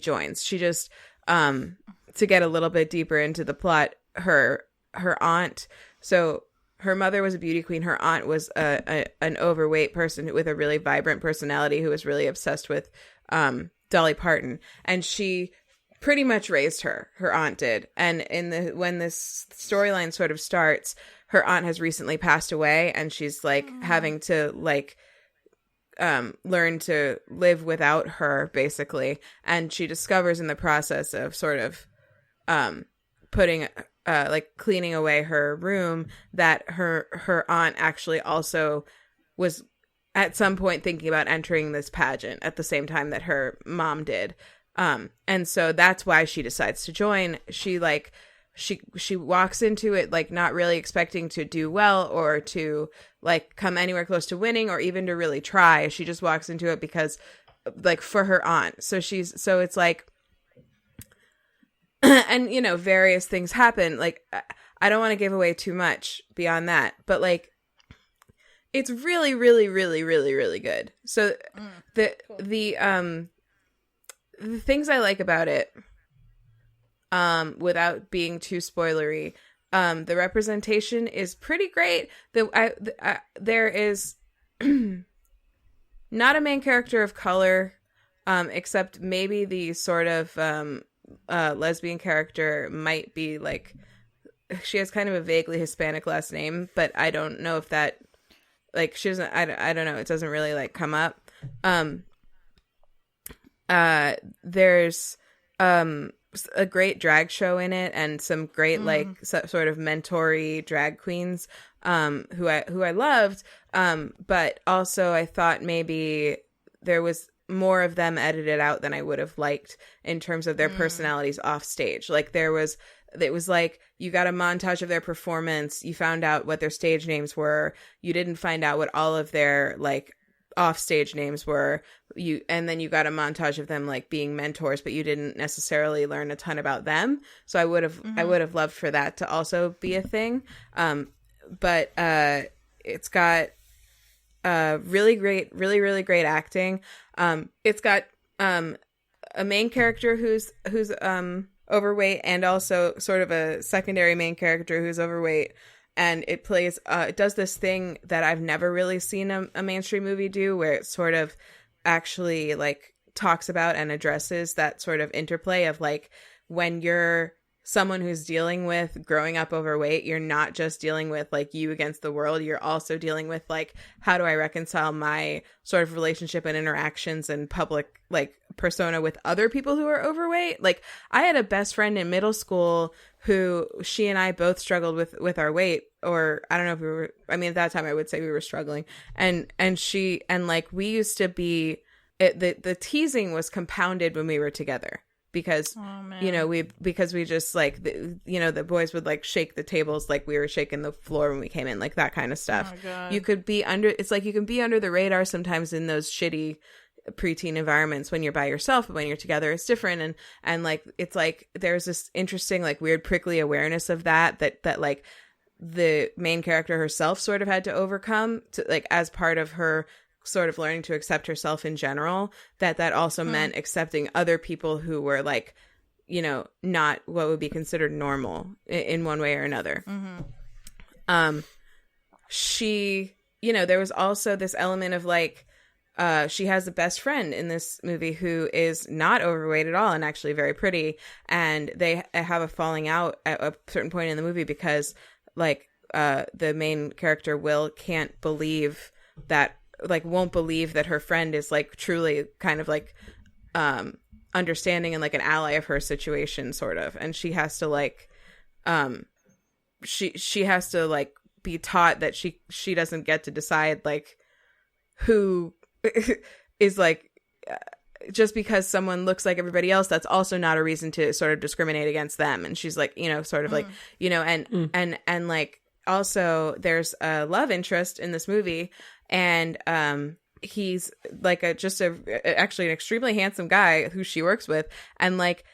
joins. She just to get a little bit deeper into the plot, her aunt, so her mother was a beauty queen, her aunt was an overweight person with a really vibrant personality who was really obsessed with Dolly Parton, and she pretty much raised her aunt did. And when this storyline sort of starts, her aunt has recently passed away, and she's like having to like learn to live without her, basically. And she discovers in the process of sort of putting like cleaning away her room that her aunt actually also was at some point thinking about entering this pageant at the same time that her mom did. And so that's why she decides to join. She walks into it like not really expecting to do well or to like come anywhere close to winning or even to really try. She just walks into it because like for her aunt. So it's like, and you know, various things happen. Like I don't want to give away too much beyond that, but like it's really, really, really, really, really good. So the things I like about it, without being too spoilery, the representation is pretty great. There is not a main character of color, except maybe the sort of lesbian character might be like, she has kind of a vaguely Hispanic last name, but I don't know if that, like, she doesn't, I don't know, it doesn't really like come up. There's a great drag show in it and some great like sort of mentor-y drag queens who I loved, but also I thought maybe there was more of them edited out than I would have liked in terms of their personalities off stage. Like it was like you got a montage of their performance, you found out what their stage names were, you didn't find out what all of their like off stage names were, and then you got a montage of them like being mentors, but you didn't necessarily learn a ton about them. So I would have loved for that to also be a thing. But it's got really great acting. It's got a main character who's overweight, and also sort of a secondary main character who's overweight. And it plays, it does this thing that I've never really seen a mainstream movie do, where it sort of actually like talks about and addresses that sort of interplay of like, when you're someone who's dealing with growing up overweight, you're not just dealing with like you against the world, you're also dealing with like, how do I reconcile my sort of relationship and interactions and public like persona with other people who are overweight. Like I had a best friend in middle school who, she and I both struggled with our weight, or I don't know if we were, I mean, at that time I would say we were struggling, and like we used to be, the teasing was compounded when we were together. Because, you know, because we just like, you know, the boys would like shake the tables like we were shaking the floor when we came in, like that kind of stuff. Oh, God. You could be it's like you can be under the radar sometimes in those shitty preteen environments when you're by yourself, but when you're together, it's different. And like, it's like, there's this interesting, like weird prickly awareness of that like the main character herself sort of had to overcome to like, as part of her sort of learning to accept herself in general, that also meant accepting other people who were like, you know, not what would be considered normal in one way or another. She, you know, there was also this element of like, she has a best friend in this movie who is not overweight at all and actually very pretty, and they have a falling out at a certain point in the movie because like the main character Will can't believe that, like won't believe that her friend is like truly kind of like understanding and like an ally of her situation sort of, and she has to like she has to like be taught that she doesn't get to decide like who is like just because someone looks like everybody else, that's also not a reason to sort of discriminate against them. And she's like, you know, sort of like, you know, and like also there's a love interest in this movie, and he's like actually an extremely handsome guy who she works with, and like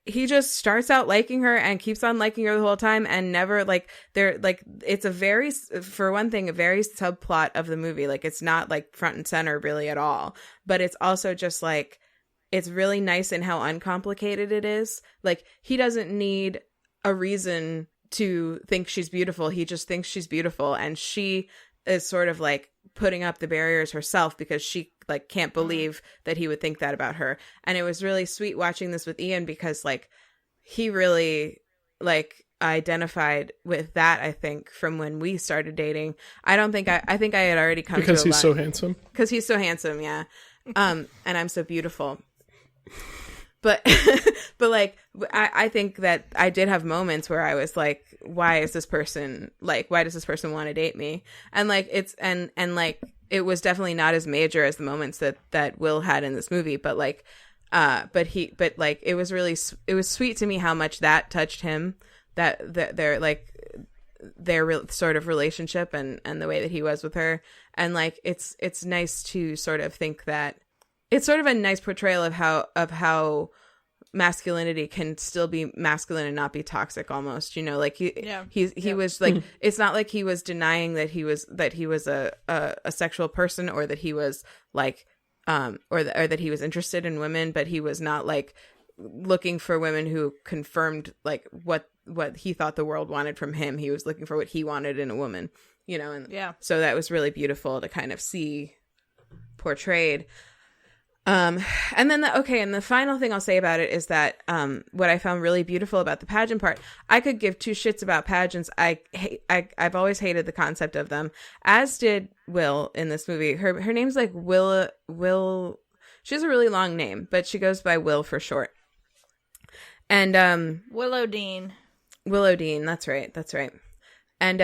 he just starts out liking her and keeps on liking her the whole time, and never like they're like, it's a very, for one thing, a very subplot of the movie. Like it's not like front and center really at all, but it's also just like, it's really nice in how uncomplicated it is. Like he doesn't need a reason to think she's beautiful. He just thinks she's beautiful, and she is sort of like putting up the barriers herself because she like can't believe that he would think that about her. And it was really sweet watching this with Ian because like he really like identified with that, I think, from when we started dating. I think I had already come because to he's so handsome. Because he's so handsome, yeah. And I'm so beautiful. But but like I think that I did have moments where I was like, why does this person want to date me? And like it's and like it was definitely not as major as the moments that Will had in this movie, but like but like it was sweet to me how much that touched him, that their sort of relationship and the way that he was with her. And like it's nice to sort of think that it's sort of a nice portrayal of how masculinity can still be masculine and not be toxic almost, you know, like he was like, it's not like he was denying that he was a sexual person, or that he was like or that he was interested in women, but he was not like looking for women who confirmed like what he thought the world wanted from him. He was looking for what he wanted in a woman, you know. And so that was really beautiful to kind of see portrayed. And then and the final thing I'll say about it is that what I found really beautiful about the pageant part, I could give two shits about pageants. I've always hated the concept of them, as did Will in this movie. Her name's like Will. She has a really long name, but she goes by Will for short. And Willow Dean. That's right. And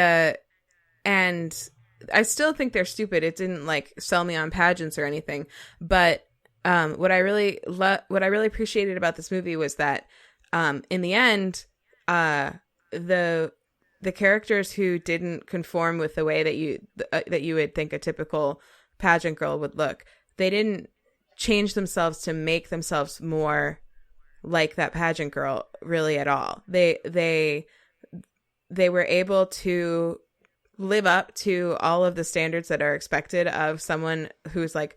I still think they're stupid. It didn't like sell me on pageants or anything, but what I really appreciated about this movie was that in the end, the characters who didn't conform with the way that you would think a typical pageant girl would look, they didn't change themselves to make themselves more like that pageant girl really at all. They were able to live up to all of the standards that are expected of someone who's like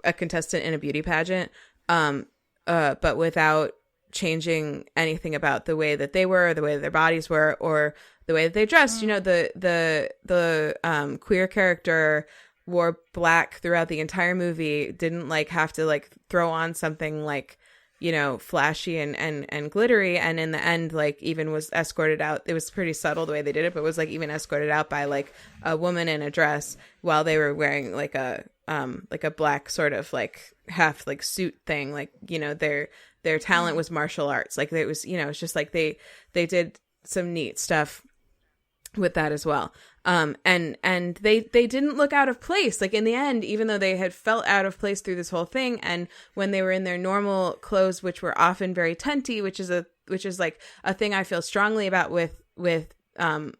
a contestant in a beauty pageant, but without changing anything about the way that they were, or the way that their bodies were, or the way that they dressed. You know, the queer character wore black throughout the entire movie, didn't like have to like throw on something like, you know, flashy and glittery, and in the end like even was escorted out. It was pretty subtle the way they did it, but was like even escorted out by like a woman in a dress while they were wearing like a black sort of like half like suit thing. Like, you know, their talent was martial arts. Like it was, you know, it's just like they did some neat stuff with that as well. And they didn't look out of place. Like in the end, even though they had felt out of place through this whole thing, and when they were in their normal clothes, which were often very tunty, which is like a thing I feel strongly about with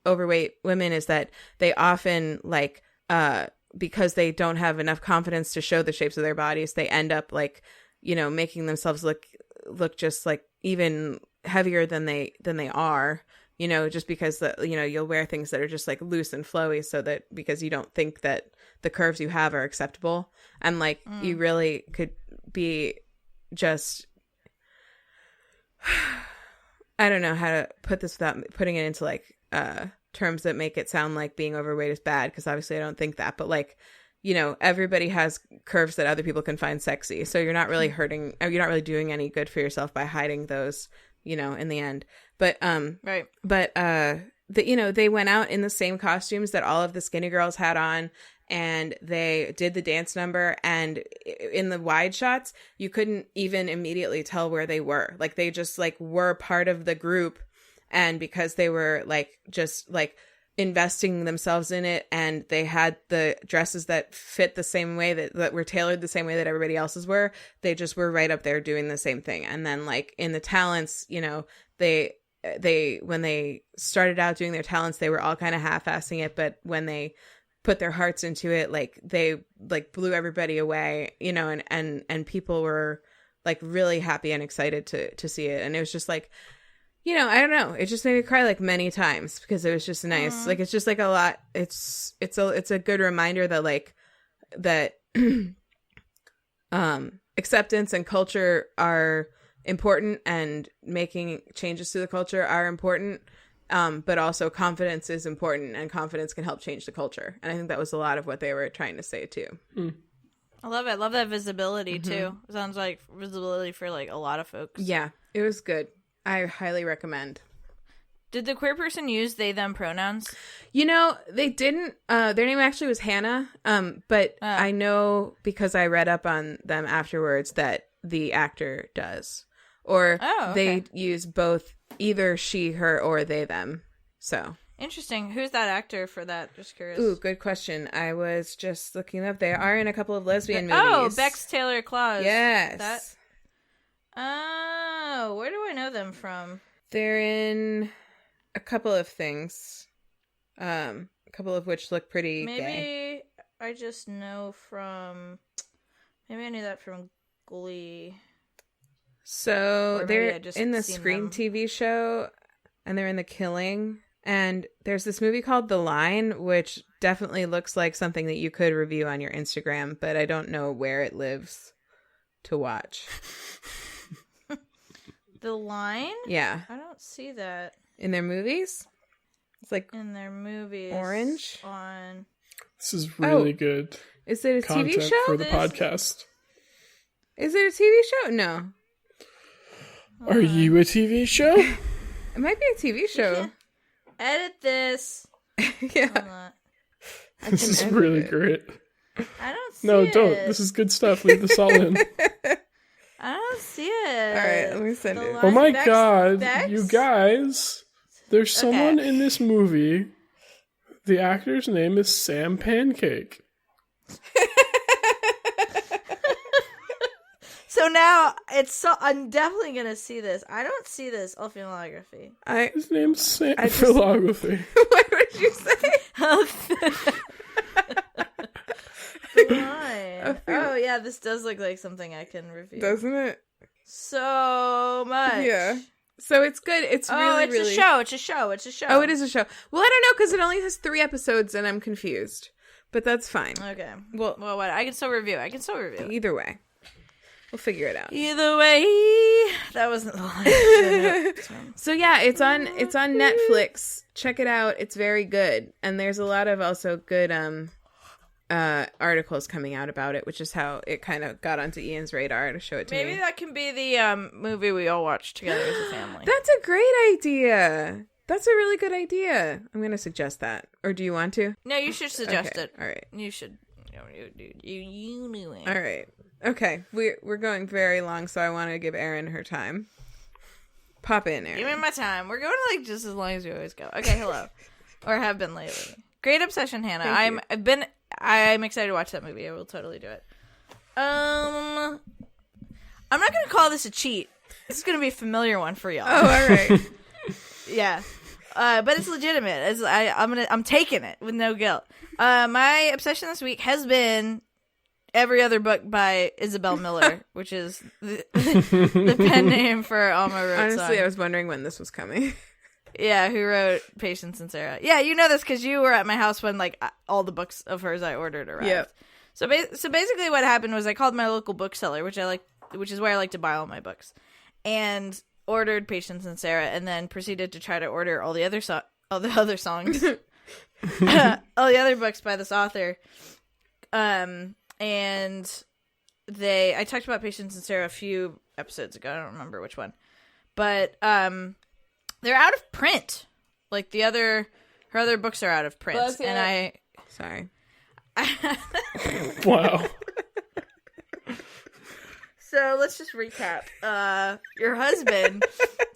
overweight women, is that they often like because they don't have enough confidence to show the shapes of their bodies, they end up like, you know, making themselves look just like even heavier than they are. You know, just because you know, you'll wear things that are just like loose and flowy, so that because you don't think that the curves you have are acceptable, and like you really could be just, I don't know how to put this without putting it into like terms that make it sound like being overweight is bad, because obviously I don't think that, but like, everybody has curves that other people can find sexy. So you're not really you're not really doing any good for yourself by hiding those, in the end. But, right. But, they went out in the same costumes that all of the skinny girls had on, and they did the dance number, and in the wide shots, you couldn't even immediately tell where they were. Like, they just, like, were part of the group, and because they were, like, just, like, investing themselves in it, and they had the dresses that fit the same way, that were tailored the same way that everybody else's were, they just were right up there doing the same thing. And then, like, in the talents, they when they started out doing their talents, they were all kind of half-assing it, but when they put their hearts into it, like, they, like, blew everybody away, and people were, like, really happy and excited to see it. And it was just like, I don't know, it just made me cry, like, many times, because it was just nice. Like, it's just, like, a lot, it's a good reminder that, like, that acceptance and culture are important, and making changes to the culture are important, but also confidence is important, and confidence can help change the culture. And I think that was a lot of what they were trying to say too. I love it. I love that visibility too. It sounds like visibility for, like, a lot of folks. Yeah, it was good. I highly recommend. Did the queer person use they them pronouns? They didn't. Their name actually was Hannah, but I know, because I read up on them afterwards, that the actor does. Or they use both, either she, her, or they, them. So interesting. Who's that actor for that? Just curious. Ooh, good question. I was just looking up. They are in a couple of lesbian movies. Oh, Bex Taylor Claus. Yes. Oh, where do I know them from? They're in a couple of things. A couple of which look pretty gay. Maybe I just know from... Maybe I knew that from Glee. So they're in the Scream TV show, and they're in The Killing, and there's this movie called The Line, which definitely looks like something that you could review on your Instagram, but I don't know where it lives to watch. The Line? Yeah. I don't see that. In their movies? It's like in their movies. Orange? On... This is really good. Is it a TV show? For the podcast. Is it a TV show? No. Are you a TV show? It might be a TV show. Edit this. Yeah. This is really great. I don't see it. No, don't. This is good stuff. Leave this all in. I don't see it. All right, let me send it. Oh my god, you guys. There's someone in this movie. The actor's name is Sam Pancake. So now I'm definitely gonna see this. I don't see this filmography. His name's Sam Filmography. What would you say? Oh yeah, this does look like something I can review. Doesn't it? So much. Yeah. So it's good. It's really, it's a show. It's a show. It's a show. Oh, it is a show. Well, I don't know, because it only has 3 episodes, and I'm confused. But that's fine. Okay. Well, what? I can still review. Either way. We'll figure it out. Either way, that wasn't the line. So yeah, it's on Netflix. Check it out. It's very good, and there's a lot of also good articles coming out about it, which is how it kind of got onto Ian's radar to show it to me. Maybe that can be the movie we all watch together as a family. That's a great idea. That's a really good idea. I'm going to suggest that. Or do you want to? No, you should suggest it. All right. You should. You knew it. All right. Okay. We're going very long, so I want to give Erin her time. Pop in, Erin. Give me my time. We're going like just as long as we always go. Okay, hello. Or have been lately. Great obsession, Hannah. I'm excited to watch that movie. I will totally do it. I'm not going to call this a cheat. This is going to be a familiar one for y'all. Oh, all right. Yeah. But it's legitimate. I'm taking it with no guilt. My obsession this week has been every other book by Isabel Miller, which is the pen name for Alma wrote Honestly, song. I was wondering when this was coming. Yeah, who wrote Patience and Sarah. Yeah, you know this because you were at my house when like all the books of hers I ordered arrived. Yep. So basically what happened was I called my local bookseller, which is where I like to buy all my books, and ordered Patience and Sarah, and then proceeded to try to order all the other songs, all the other books by this author. and I talked about Patience and Sarah a few episodes ago. I don't remember which one, but they're out of print. Like her other books are out of print, and sorry. Wow. So let's just recap. Your husband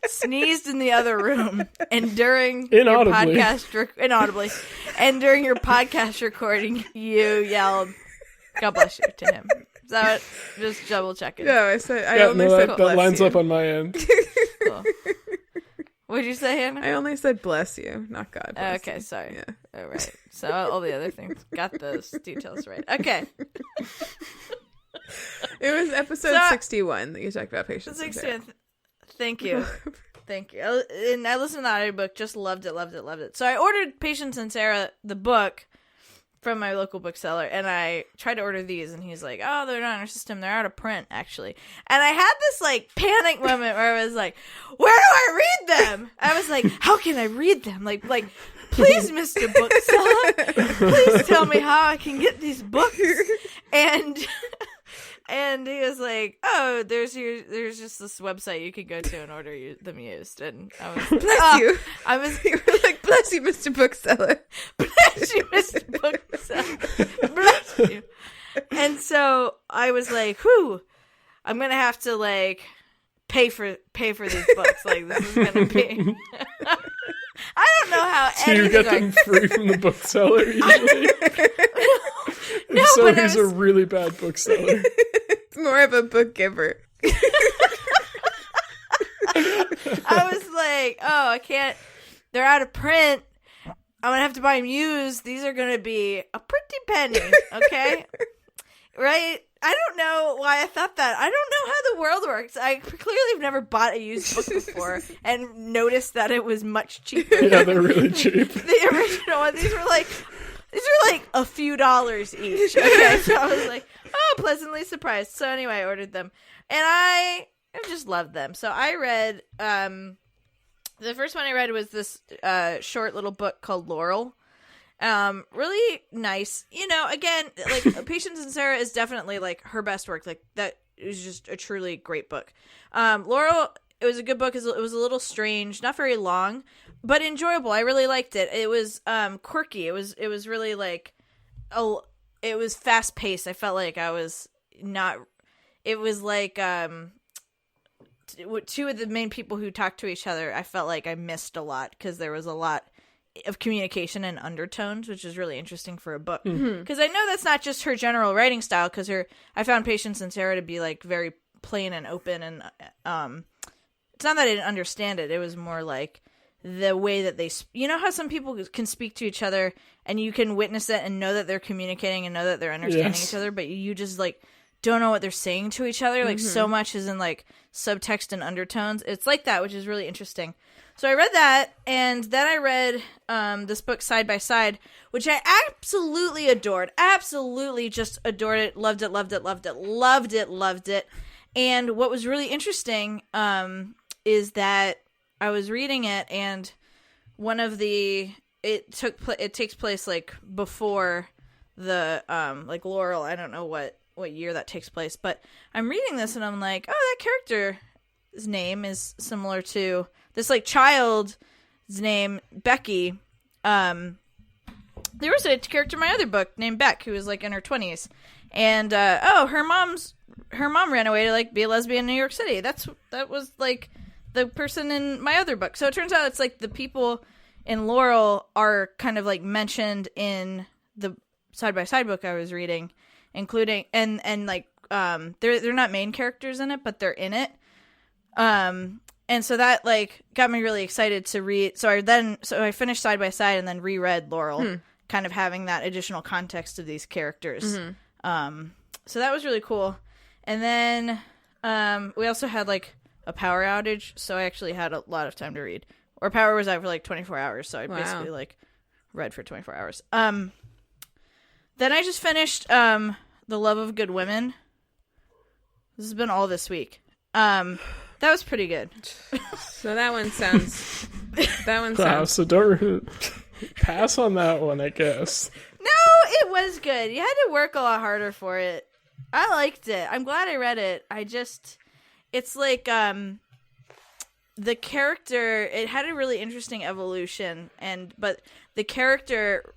sneezed in the other room, and during your podcast inaudibly, and during your podcast recording, you yelled, "God bless you" to him. Is that what? Just double checking. No, I said that lines you. up on my end. Cool. What'd you say, Hannah? I only said bless you, not God bless okay, you. sorry. Yeah. All right. So all the other things, got those details right. Okay. It was episode 61 that you talked about Patience and Sarah. Thank you. Thank you. And I listened to the audiobook, just loved it. So I ordered Patience and Sarah, the book, from my local bookseller, and I tried to order these, and he's like, "Oh, they're not in our system. They're out of print, actually." And I had this, like, panic moment where I was like, where do I read them? I was like, how can I read them? Like, please, Mr. Bookseller, please tell me how I can get these books. And he was like, "Oh, there's just this website you can go to and order them used." And I was like, bless you. You were like, "Bless you, Mr. Bookseller." Bless you, Mr. Bookseller. Bless you. And so I was like, "Whew, I'm gonna have to like pay for these books. Like this is gonna be." I don't know how. So you get them free from the bookseller usually. No, so he's a really bad bookseller. It's more of a book giver. I was like, "Oh, I can't. They're out of print. I'm gonna have to buy them used. These are gonna be a pretty penny, okay? Right? I don't know why I thought that. I don't know how the world works. I clearly have never bought a used book before and noticed that it was much cheaper. Yeah, they're really cheap. The original one. These were like a few dollars each. Okay, so I was like, oh, pleasantly surprised. So anyway, I ordered them, and I just loved them. So I read. The first one I read was this short little book called Laurel. Really nice. You know, again, like Patience and Sarah is definitely like her best work. Like that is just a truly great book. Laurel, it was a good book. It was a little strange, not very long, but enjoyable. I really liked it. It was quirky. It was really like it was fast paced. I felt like I was not. It was like two of the main people who talked to each other, I felt like I missed a lot because there was a lot of communication and undertones, which is really interesting for a book. Because I know that's not just her general writing style, because I found Patience and Sarah to be like very plain and open, and it's not that I didn't understand it. It was more like the way that they, you know how some people can speak to each other and you can witness it and know that they're communicating and know that they're understanding each other, but you just like don't know what they're saying to each other. Like so much is in like subtext and undertones. It's like that, which is really interesting. So I read that, and then I read this book Side by Side, which I absolutely adored. Absolutely just adored it. Loved it, loved it, loved it, loved it, loved it. And what was really interesting is that I was reading it, and one of the it takes place like before the like Laurel. I don't know what year that takes place, but I'm reading this and I'm like, oh, that character's name is similar to this like child's name, Becky. There was a character in my other book named Beck who was like in her 20s, and her mom ran away to like be a lesbian in New York City. That was like the person in my other book. So it turns out it's like the people in Laurel are kind of like mentioned in the Side by Side book I was reading, including and like they're not main characters in it, but they're in it. And so that like got me really excited to read. So I finished Side by Side and then reread Laurel, kind of having that additional context of these characters. So that was really cool. And then we also had like a power outage, so I actually had a lot of time to read. Or power was out for like 24 hours, so I basically like read for 24 hours. Then I just finished The Love of Good Women. This has been all this week. That was pretty good. So that one sounds. Wow, so don't pass on that one, I guess. No, it it was good. You had to work a lot harder for it. I liked it. I'm glad I read it. It's like, the character, it had a really interesting evolution, but the character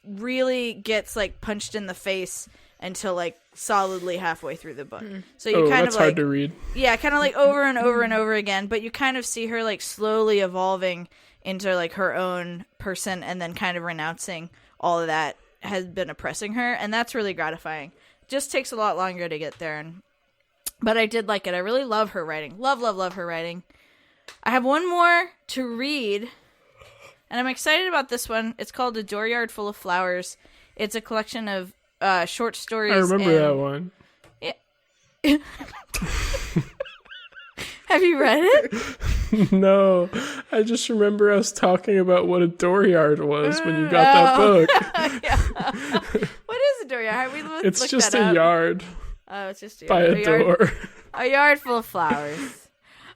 really gets, like, punched in the face until, like, solidly halfway through the book. So you kind that's of, like, hard to read. Yeah, kind of, like, over and over and over again, but you kind of see her, like, slowly evolving into, like, her own person and then kind of renouncing all of that has been oppressing her, and that's really gratifying. Just takes a lot longer to get there, but I did like it. I really love her writing. Love her writing. I have one more to read, and I'm excited about this one. It's called A Dooryard Full of Flowers. It's a collection of short stories. I remember that one. Yeah. Have you read it? No. I just remember us talking about what a dooryard was when you got that book. What is a dooryard? It's just a yard. Oh, it's just a yard. By a door. A yard full of flowers.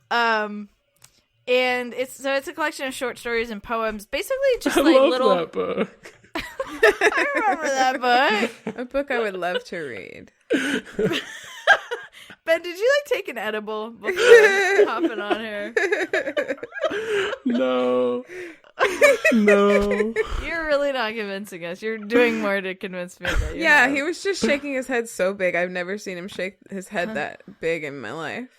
And it's a collection of short stories and poems, basically just like love little. That book. I remember that book. A book I would love to read. Ben, did you like take an edible before hopping on here? No. You're really not convincing us. You're doing more to convince me that you Yeah, know. he was just shaking his head so big. I've never seen him shake his head that big in my life.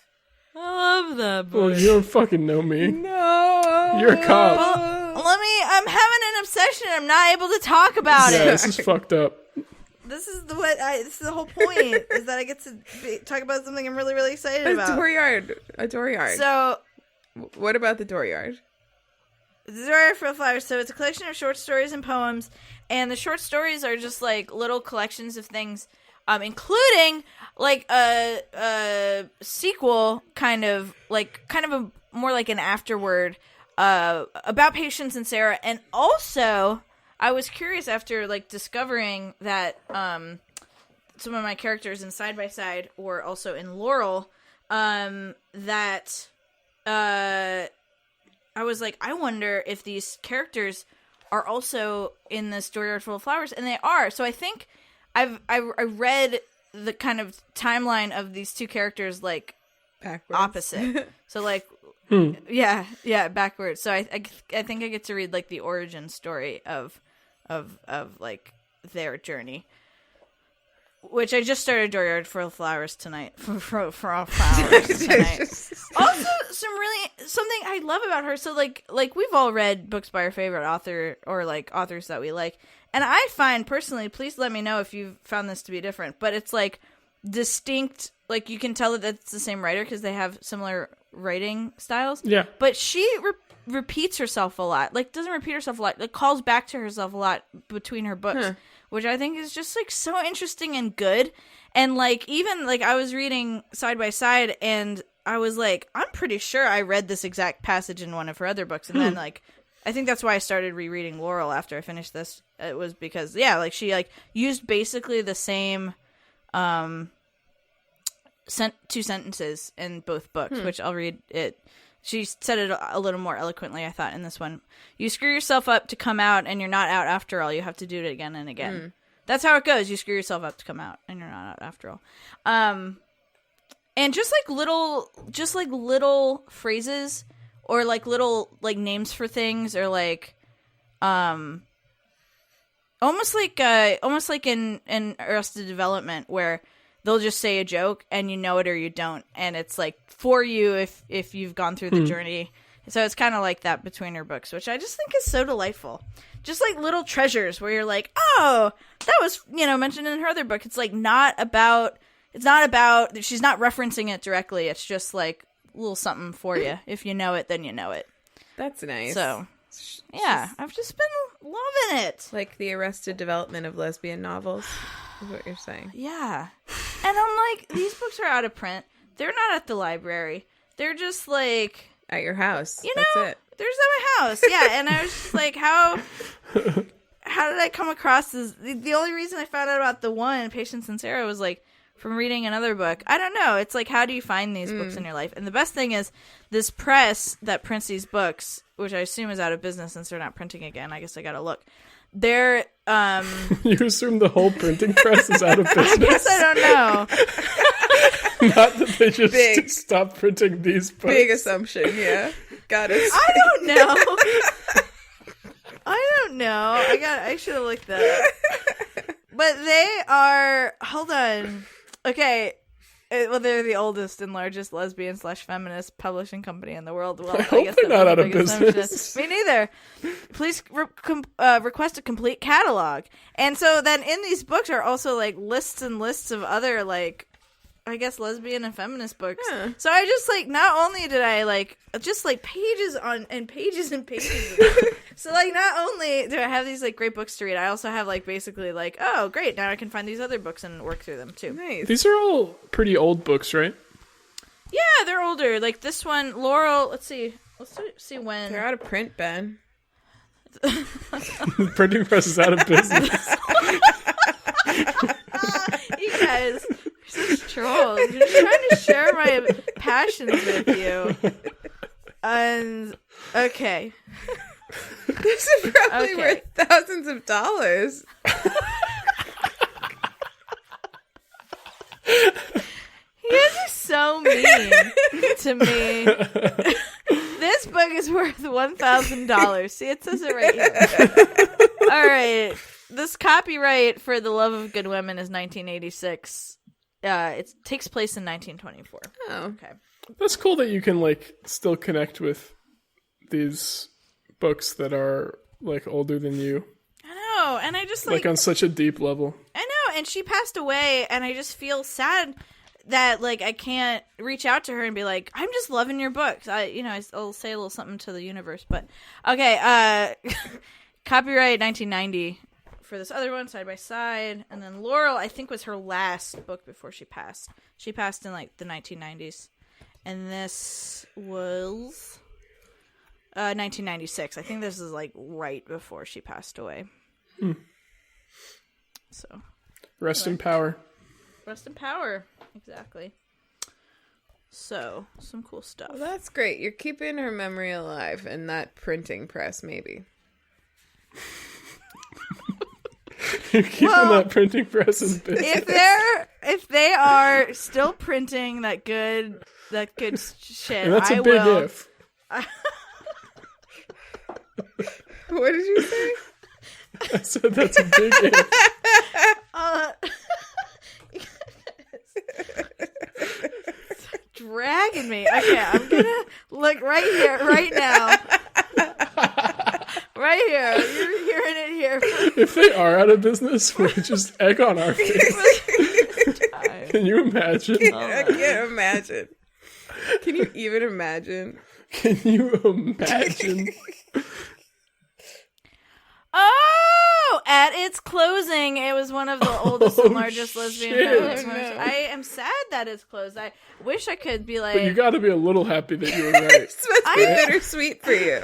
I love that book. Well, you don't fucking know me. No. You're a cop. Well, I'm having an obsession. I'm not able to talk about Yeah, it. this is fucked up. This is the whole point is that I get to talk about something I'm really, really excited about. A dooryard. So, what about the dooryard? The Dooryard Full of Flowers. So it's a collection of short stories and poems, and the short stories are just like little collections of things, including like a sequel, kind of a more like an afterword about Patience and Sarah, and also. I was curious after, like, discovering that some of my characters in Side by Side were also in Laurel, that I was like, I wonder if these characters are also in this Dooryard Full of Flowers, and they are. So I think I read the kind of timeline of these two characters, like, backwards. Opposite. So, like, yeah, backwards. So I think I get to read, like, the origin story of like their journey, which I just started Dooryard Full of Flowers tonight. For flowers tonight. Also, something I love about her. So like we've all read books by our favorite author or like authors that we like, and I find personally, please let me know if you've found this to be different. But it's like distinct. Like you can tell that it's the same writer because they have similar writing styles. Yeah, but she repeats herself a lot. Like, doesn't repeat herself a lot. Like, calls back to herself a lot between her books, which I think is just, like, so interesting and good. And, like, even, like, I was reading Side by Side, and I was like, I'm pretty sure I read this exact passage in one of her other books. And then, like, I think that's why I started rereading Laurel after I finished this. It was because, yeah, like, she, like, used basically the same two sentences in both books, which I'll read it. She said it a little more eloquently, I thought, in this one. You screw yourself up to come out, and you're not out after all. You have to do it again and again. That's how it goes. You screw yourself up to come out, and you're not out after all. And just like little phrases, or like little like names for things, or like, almost like in Arrested Development, where they'll just say a joke and you know it or you don't, and it's like for you if you've gone through the journey. So it's kind of like that between her books, which I just think is so delightful. Just like little treasures where you're like, oh, that was, mentioned in her other book. It's like she's not referencing it directly. It's just like a little something for you. If you know it, then you know it. That's nice. So yeah, I've just been loving it. Like the Arrested Development of lesbian novels is what you're saying. Yeah. And I'm like, these books are out of print. They're not at the library. They're just like... At your house. That's it. They're just at my house. Yeah. And I was just like, how did I come across this? The only reason I found out about the one, Patience and Sarah, was like from reading another book. I don't know. It's like, how do you find these books in your life? And the best thing is this press that prints these books, which I assume is out of business since they're not printing again. I guess I gotta look. they're You assume the whole printing press is out of business? I guess I don't know. Not that they just stopped printing these books. Big assumption, yeah. Got it. I don't know. I don't know. I should have looked that up. But they are, hold on. Okay. Well, they're the oldest and largest lesbian/feminist publishing company in the world. Well, I hope they're not out of business. Me neither. Please request a complete catalog. And so then in these books are also like lists and lists of other like, I guess, lesbian and feminist books. Yeah. So I just like, not only did I like, just like pages on and pages and pages of them. So like, not only do I have these like great books to read, I also have like basically like, oh great, now I can find these other books and work through them too. Nice. These are all pretty old books, right? Yeah, they're older. Like this one, Laurel. Let's see when They're out of print, Ben. The printing press is out of business. You guys are such trolls. You're just trying to share my passions with you. And okay. This is probably worth thousands of dollars. You guys are so mean to me. This book is worth $1,000. See, it says it right here. All right. This copyright for The Love of Good Women is 1986. It takes place in 1924. Oh. Okay. That's cool that you can like still connect with these books that are like older than you. I know, and I just like on such a deep level. I know, and she passed away, and I just feel sad that like I can't reach out to her and be like, I'm just loving your books. I'll say a little something to the universe, but okay. Copyright 1990 for this other one, Side by Side, and then Laurel I think was her last book before she passed. She passed in like the 1990s, and this was 1996. I think this is like right before she passed away. So Rest in power. Rest in power. Exactly. So, some cool stuff. Well, that's great. You're keeping her memory alive in that printing press, maybe. You're keeping that printing press in business. If they are still printing that good shit, And that's a I big will. if. What did you say? I said that's a big if. Dragging me. Okay, I'm gonna look right here, right now. Right here. You're hearing it here. If they are out of business, we're just egg on our face. Can you imagine? I can't imagine. Can you even imagine? Can you imagine? Oh, at its closing, it was one of the oldest and largest lesbian shit. feminist ones. No. I am sad that it's closed. I wish I could be like. But you got to be a little happy that you were right. This must be bittersweet for you.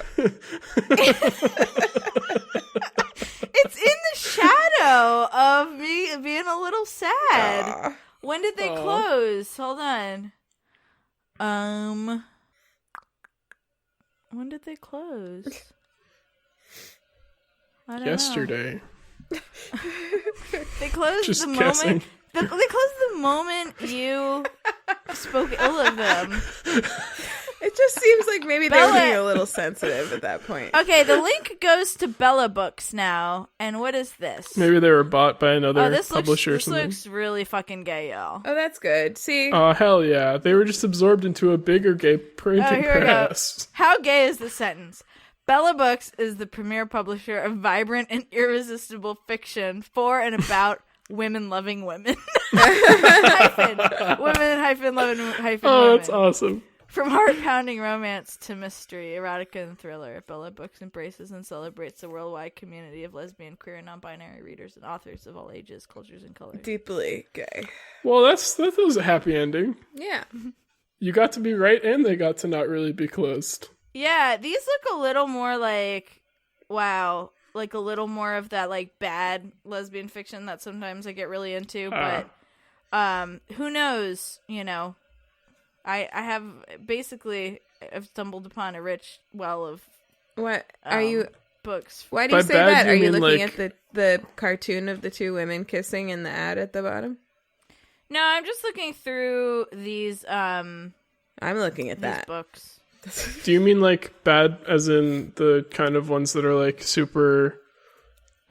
It's in the shadow of me being a little sad. Aw. When did they close? Hold on. When did they close? I don't know. Yesterday. They closed Just the guessing. moment. They closed the moment you spoke ill of them. It just seems like maybe they Bella- were getting a little sensitive at that point. Okay, the link goes to Bella Books now. And what is this? Maybe they were bought by another this publisher or looks, something. This looks really fucking gay, y'all. Oh, that's good. See? Oh, hell yeah. They were just absorbed into a bigger gay printing Here we go. press. How gay is this sentence? Bella Books is the premier publisher of vibrant and irresistible fiction for and about women loving women. Women loving Oh, women. that's awesome. From heart-pounding romance to mystery, erotica, and thriller, Bella Books embraces and celebrates the worldwide community of lesbian, queer, and non-binary readers and authors of all ages, cultures, and colors. Deeply gay. Well, that was a happy ending. Yeah. You got to be right, and they got to not really be closed. Yeah, these look a little more like, wow, like a little more of that like bad lesbian fiction that sometimes I get really into. But who knows? You know, I have basically I've stumbled upon a rich well of. What? Are you books. Why do you By say bad, that? you Are you mean, looking like- at the cartoon of the two women kissing in the ad at the bottom? No, I'm just looking through these I'm looking at that. books. Do you mean like bad as in the kind of ones that are like super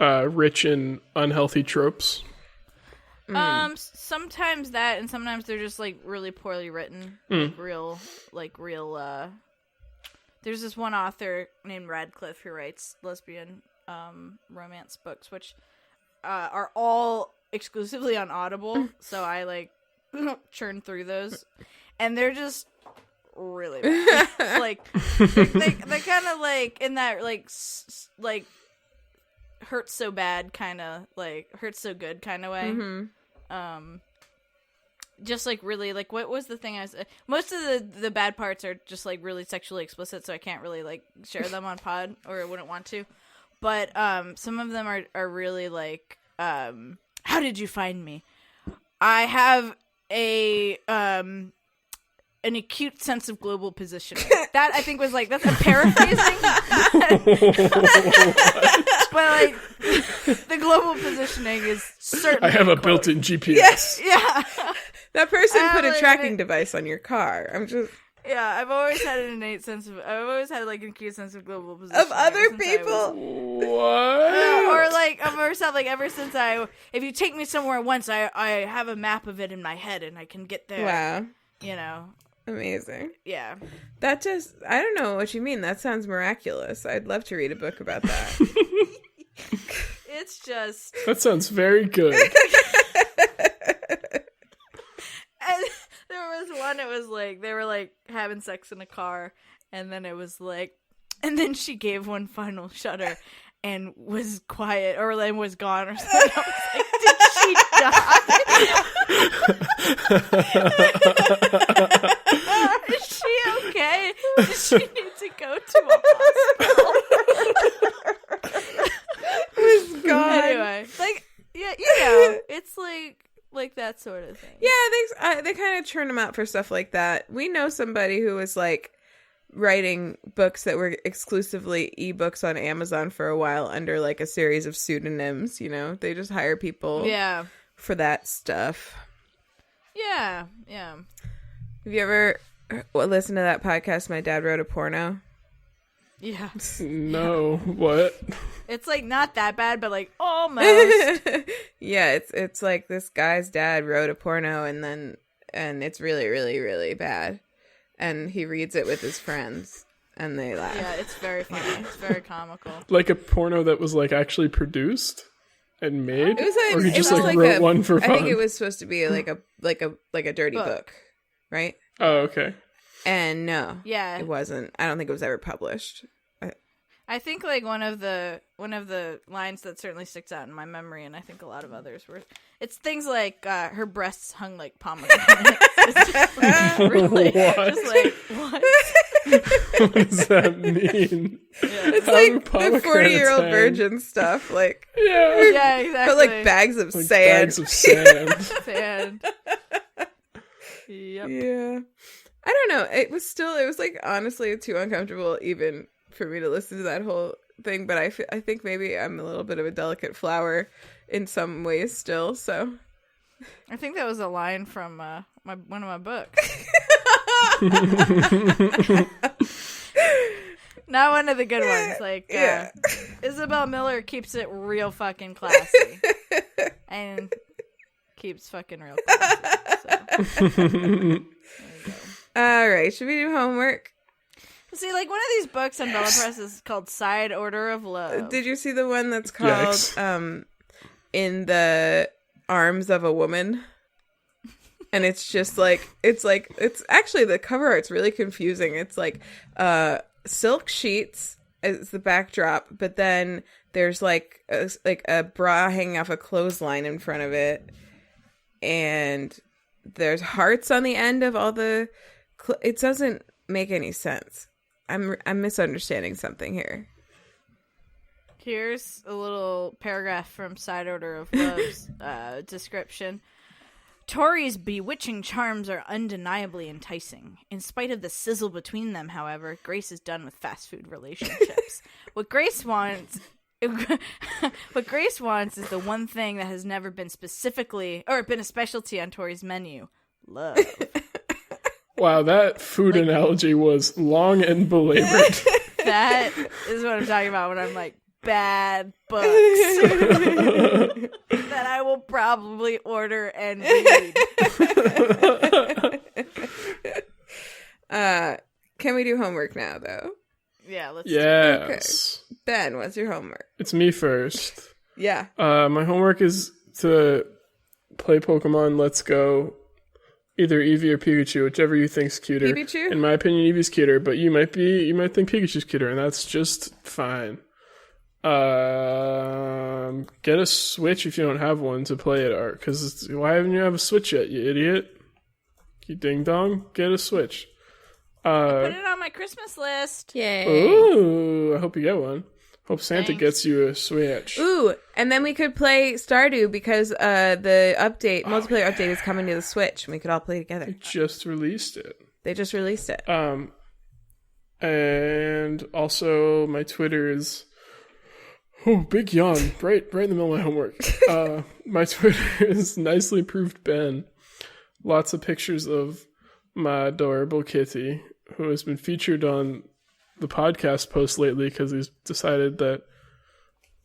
rich in unhealthy tropes? Sometimes that, and sometimes they're just like really poorly written, like real. There's this one author named Radcliffe who writes lesbian romance books, which are all exclusively on Audible. So I like churn through those, and they're just really bad. Like they kind of like in that like hurts so bad kind of like hurts so good kind of way. Just like really like what was the thing I was most of the bad parts are just like really sexually explicit, so I can't really like share them on pod, or I wouldn't want to, but some of them are really like how did you find me? I have an acute sense of global positioning. That I think was like, that's a paraphrasing. But like the global positioning is certainly I have a built-in GPS. Yeah. That person put a like, tracking device on your car. Yeah, I've always had an innate sense of, I've always had like an acute sense of global positioning. Of other since I people? was- What? or like of myself, like ever since if you take me somewhere once, I have a map of it in my head and I can get there. Wow. You know, Amazing. yeah. That just, I don't know what you mean. That sounds miraculous. I'd love to read a book about that. It's just, That sounds very good. and there was one, it was like, they were like having sex in a car, and then it was like, and then she gave one final shudder and was quiet, or like was gone or something. I was like, did she die? Is she okay? Does she need to go to a hospital? It was gone. Anyway, like, yeah, you know, it's like that sort of thing. Yeah, they kind of churn them out for stuff like that. We know somebody who was like writing books that were exclusively ebooks on Amazon for a while under like a series of pseudonyms. You know, they just hire people for that stuff. Yeah. Have you ever listened to that podcast, My Dad Wrote a Porno? Yeah. No, what? It's like not that bad, but like almost. Yeah, it's like this guy's dad wrote a porno and it's really, really, really bad. And he reads it with his friends and they laugh. Yeah, it's very funny. It's very comical. Like a porno that was like actually produced and made? It was like, or he it just was like like wrote one for fun? I think it was supposed to be like a dirty book, right? Oh, okay. And no, Yeah. it wasn't. I don't think it was ever published. I think like one of the lines that certainly sticks out in my memory, and I think a lot of others were. It's things like her breasts hung like pomegranates. It's just like, really, What? just like what? What does that mean? Yeah. It's How like do the pomegranates 40-year-old hang? virgin stuff, like Yeah. Yeah, exactly. but like bags of Like sand. bags of sand. Sand. Yep. Yeah. I don't know. It was like honestly too uncomfortable even for me to listen to that whole thing, but I think maybe I'm a little bit of a delicate flower in some ways still, so. I think that was a line from one of my books. Not one of the good ones. Like, Yeah. Isabel Miller keeps it real fucking classy. And keeps fucking real classy. So, there you go. All right, should we do homework? See, like, one of these books on Bella Press is called Side Order of Love. Did you see the one that's called Yikes. In the Arms of a Woman? And it's just like it's actually the cover art's really confusing. It's like silk sheets as the backdrop, but then there's like a bra hanging off a clothesline in front of it, and there's hearts on the end of all the. It doesn't make any sense. I'm misunderstanding something here. Here's a little paragraph from Side Order of Love's description. Tori's bewitching charms are undeniably enticing. In spite of the sizzle between them, however, Grace is done with fast food relationships. what Grace wants is the one thing that has never been specifically or been a specialty on Tori's menu. Love. Wow, that food analogy was long and belabored. That is what I'm talking about when I'm like, bad books that I will probably order and read. Can we do homework now, though? Yeah, let's Yes. Okay. Ben, what's your homework? It's me first. Yeah. My homework is to play Pokemon Let's Go. Either Eevee or Pikachu, whichever you think's cuter. Pikachu? In my opinion, Eevee's cuter, but you might think Pikachu's cuter, and that's just fine. Get a Switch if you don't have one to play it, Art. Because why haven't you have a Switch yet, you idiot? You ding dong. Get a Switch. put it on my Christmas list. Yay. Ooh, I hope you get one. Hope Santa Thanks. gets you a Switch. Ooh, and then we could play Stardew because the multiplayer update is coming to the Switch, and we could all play together. They just released it. They just released it. And also my Twitter is big yawn, right in the middle of my homework. My Twitter is nicely approved Ben. Lots of pictures of my adorable kitty, who has been featured on the podcast post lately because he's decided that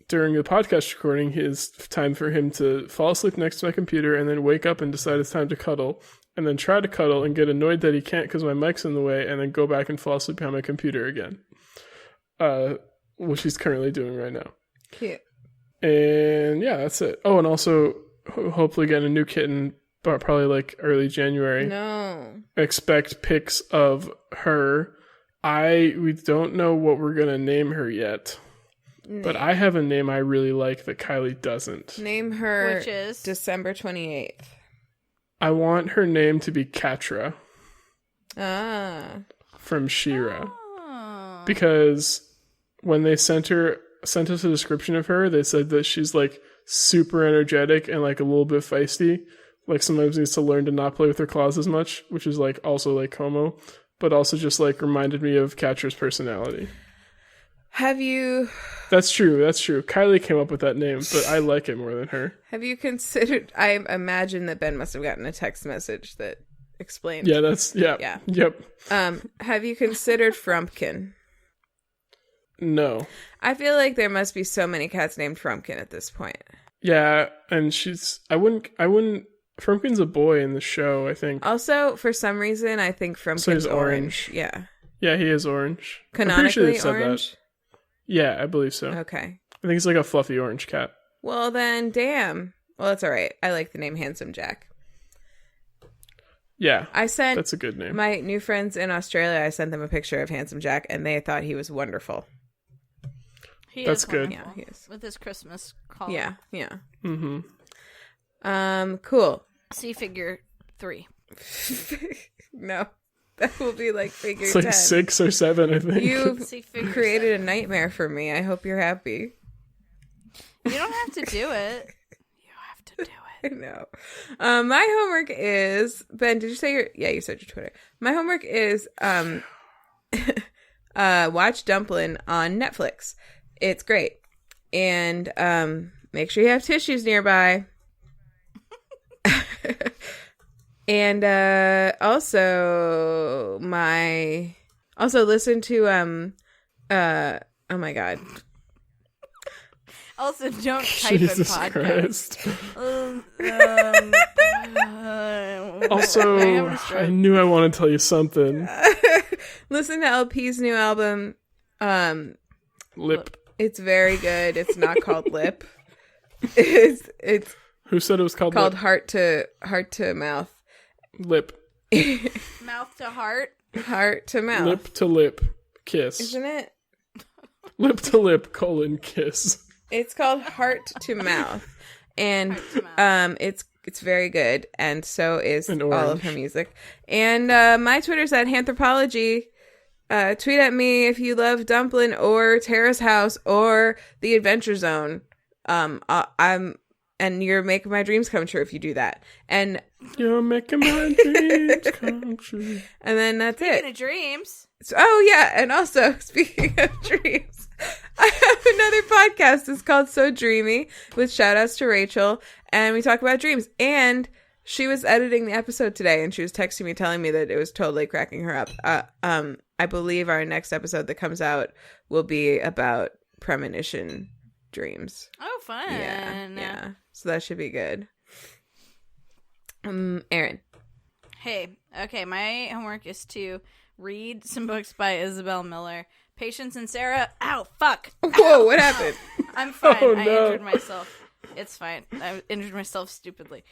during the podcast recording, it's time for him to fall asleep next to my computer and then wake up and decide it's time to cuddle, and then try to cuddle and get annoyed that he can't because my mic's in the way, and then go back and fall asleep behind my computer again, which he's currently doing right now. Cute. And yeah, that's it. Oh, and also hopefully getting a new kitten, but probably like early January. No. Expect pics of her. We don't know what we're gonna name her yet, but I have a name I really like that Kylie doesn't. Name her Which is? December 28th. I want her name to be Katra from She-Ra. Oh. Because when they sent us a description of her, they said that she's like super energetic and like a little bit feisty. Like sometimes needs to learn to not play with her claws as much, which is like also like Como, but also just like reminded me of Katra's personality. Have you That's true. Kylie came up with that name, but I like it more than her. considered, I imagine that Ben must have gotten a text message that explained. Yeah, Yeah. Yep. Have you considered Frumpkin? No. I feel like there must be so many cats named Frumpkin at this point. Yeah, and I wouldn't Frumpkin's a boy in the show, I think. Also, for some reason, I think Frumpkin's So he's orange. Yeah. Yeah, he is orange. Canonically orange? That. Yeah, I believe so. Okay. I think he's like a fluffy orange cat. Well, then, damn. Well, that's all right. I like the name Handsome Jack. Yeah, I sent that's a good name. my new friends in Australia, I sent them a picture of Handsome Jack, and they thought he was wonderful. That's is good. wonderful. Yeah, he is. With his Christmas collar. Yeah. Mm-hmm. Cool. See figure 3. No, that will be like figure It's 10. like 6 or 7, I think. You've See figure created a nightmare for me. I hope you're happy. You don't have to do it. You have to do I it. know. My homework is, Ben, did you say you said your Twitter. My homework is watch Dumplin on Netflix. It's great. And make sure you have tissues nearby. And also listen to oh my god. Also, don't type Jesus in podcast. Christ. Also, I knew I wanted to tell you something. Listen to LP's new album. Lip. It's very good. It's not called Lip. It's Who said it was called called Lip? Heart to Mouth. Lip. Mouth to heart. Heart to mouth. Lip to lip. Kiss. Isn't it? Lip to lip, kiss. It's called Heart to Mouth. And Heart to Mouth. it's very good, and so is And all of orange. her music. And my Twitter's at Anthropology. Tweet at me if you love Dumplin or Terrace House or The Adventure Zone. And you're making my dreams come true if you do that. And You're making my dreams come true. then that's Speaking it. of dreams. So, oh yeah, and also speaking of dreams, I have another podcast. It's called So Dreamy, with shout outs to Rachel, and we talk about dreams. And she was editing the episode today, and she was texting me telling me that it was totally cracking her up. I believe our next episode that comes out will be about premonition dreams. Oh, fun. Yeah. So that should be good. Erin. Hey, okay, my homework is to read some books by Isabel Miller. Patience and Sarah. Ow, fuck. Whoa, what happened? I'm fine. Oh, I no. injured myself. It's fine. I injured myself stupidly.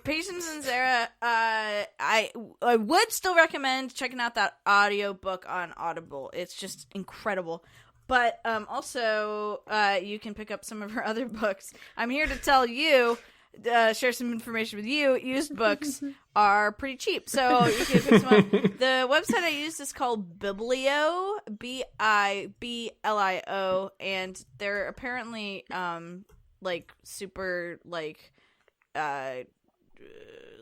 Patience and Sarah, I would still recommend checking out that audiobook on Audible. It's just incredible. But also, you can pick up some of her other books. I'm here to tell you, share some information with you. Used books are pretty cheap, so you can pick some up. The website I used is called Biblio, Biblio, and they're apparently like super like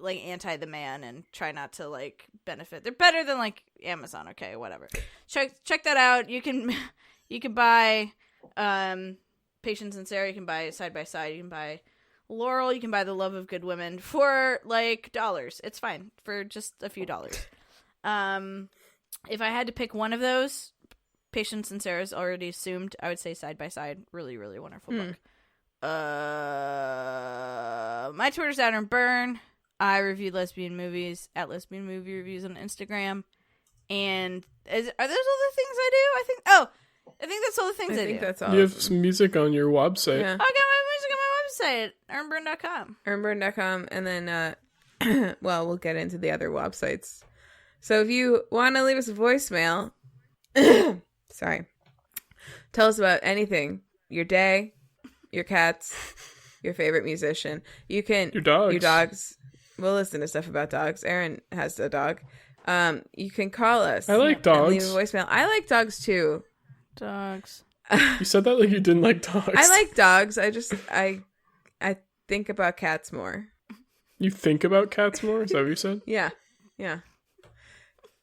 anti the man and try not to like benefit. They're better than like Amazon. Okay, whatever. Check that out. You can buy Patience and Sarah. You can buy Side by Side. You can buy Laurel. You can buy The Love of Good Women for like $. It's fine for just a few dollars. If I had to pick one of those, Patience and Sarah's already assumed. I would say Side by Side. Really, really wonderful book. My Twitter's Aaron Byrne. I review lesbian movies at LesbianMovieReviews on Instagram. And are those all the things I do? I think that's all the things I do. That's all. You have some music on your website. Yeah. I got my music on my website, earnburn.com. earnburn.com, and then well, we'll get into the other websites. So if you want to leave us a voicemail, sorry, tell us about anything, your day, your cats, your favorite musician. You can Your dogs. We'll listen to stuff about dogs. Erin has a dog. You can call us. I like and dogs. leave a voicemail. I like dogs too. Dogs. You said that like you didn't like dogs. I like dogs. I think about cats more. You think about cats more? Is that what you said? Yeah.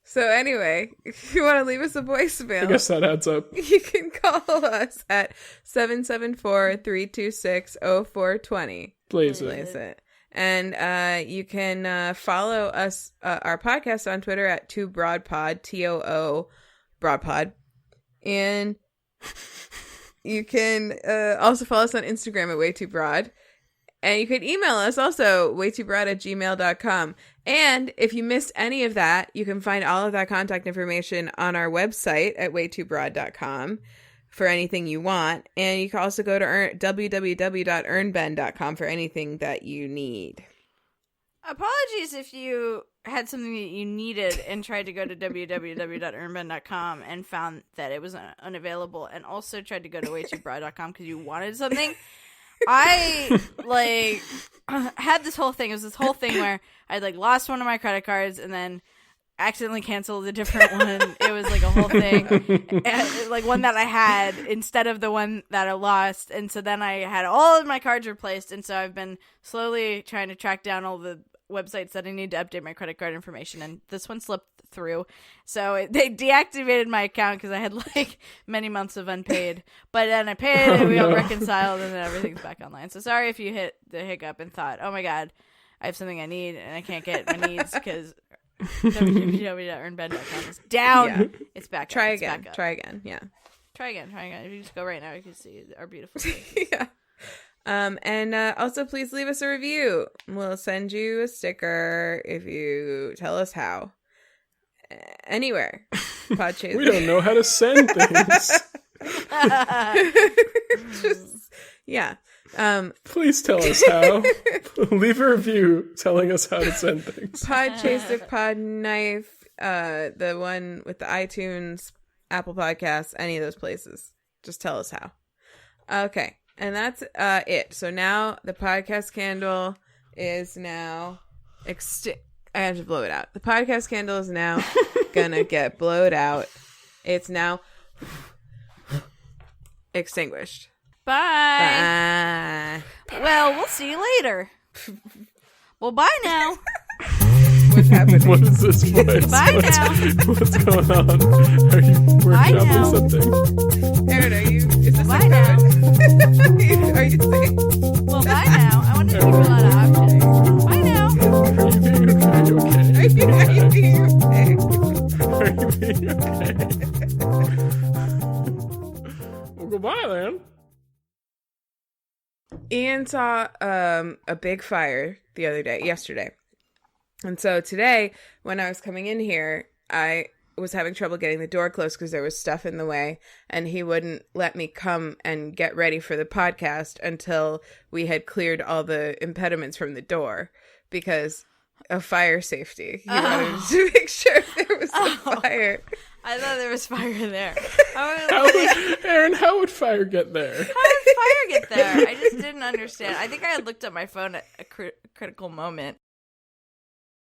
So anyway, if you want to leave us a voicemail, I guess that adds up. you can call us at 774-326-0420. Blaze Blaze it. it. And you can follow us, our podcast on Twitter at TooBroadPod, TOO Broadpod. And you can also follow us on Instagram at WayTooBroad. And you can email us also, waytoobroad@gmail.com. And if you missed any of that, you can find all of that contact information on our website at waytoobroad.com for anything you want. And you can also go to www.earnben.com for anything that you need. Apologies if you had something that you needed and tried to go to www.earnben.com and found that it was unavailable, and also tried to go to waytoobroad.com because you wanted something. I had this whole thing. It was this whole thing where I'd lost one of my credit cards and then accidentally canceled a different one. It was a whole thing, and, one that I had instead of the one that I lost. And so then I had all of my cards replaced, and so I've been slowly trying to track down all the websites that I need to update my credit card information, and this one slipped through. So they deactivated my account because I had many months of unpaid, but then I paid and we all reconciled, and then everything's back online. So sorry if you hit the hiccup and thought, oh my god, I have something I need and I can't get my needs because www.earnben.com is down. Yeah. It's back. Try up. again. It's back up. Try again. Yeah. Try again. If you just go right now, you can see our beautiful faces. Yeah. And also please leave us a review. We'll send you a sticker if you tell us how. Anywhere. Podchaser. We don't know how to send things. Yeah. Please tell us how. Leave a review telling us how to send things. Podchaser, Podknife, the one with the iTunes, Apple Podcasts, any of those places. Just tell us how. Okay. And that's it. So now the podcast candle is now I have to blow it out. The podcast candle is now gonna get blowed out. It's now extinguished. Bye. Bye. Well, we'll see you later. Well, bye now. What's happening? What is this voice? Bye now. What's going on? Are you workshopping something? Erin, is this Bye a now. Are you safe? Well, bye now. I want to give you a lot of options. Bye now. Are you being okay? Are you okay? Are you being okay? Are you being okay? Well, goodbye then. Ian saw a big fire yesterday. And so today, when I was coming in here, I was having trouble getting the door closed because there was stuff in the way, and he wouldn't let me come and get ready for the podcast until we had cleared all the impediments from the door because of fire safety. He wanted to make sure there was a fire. I thought there was fire there. Erin, how would fire get there? How did fire get there? I just didn't understand. I think I had looked at my phone at a critical moment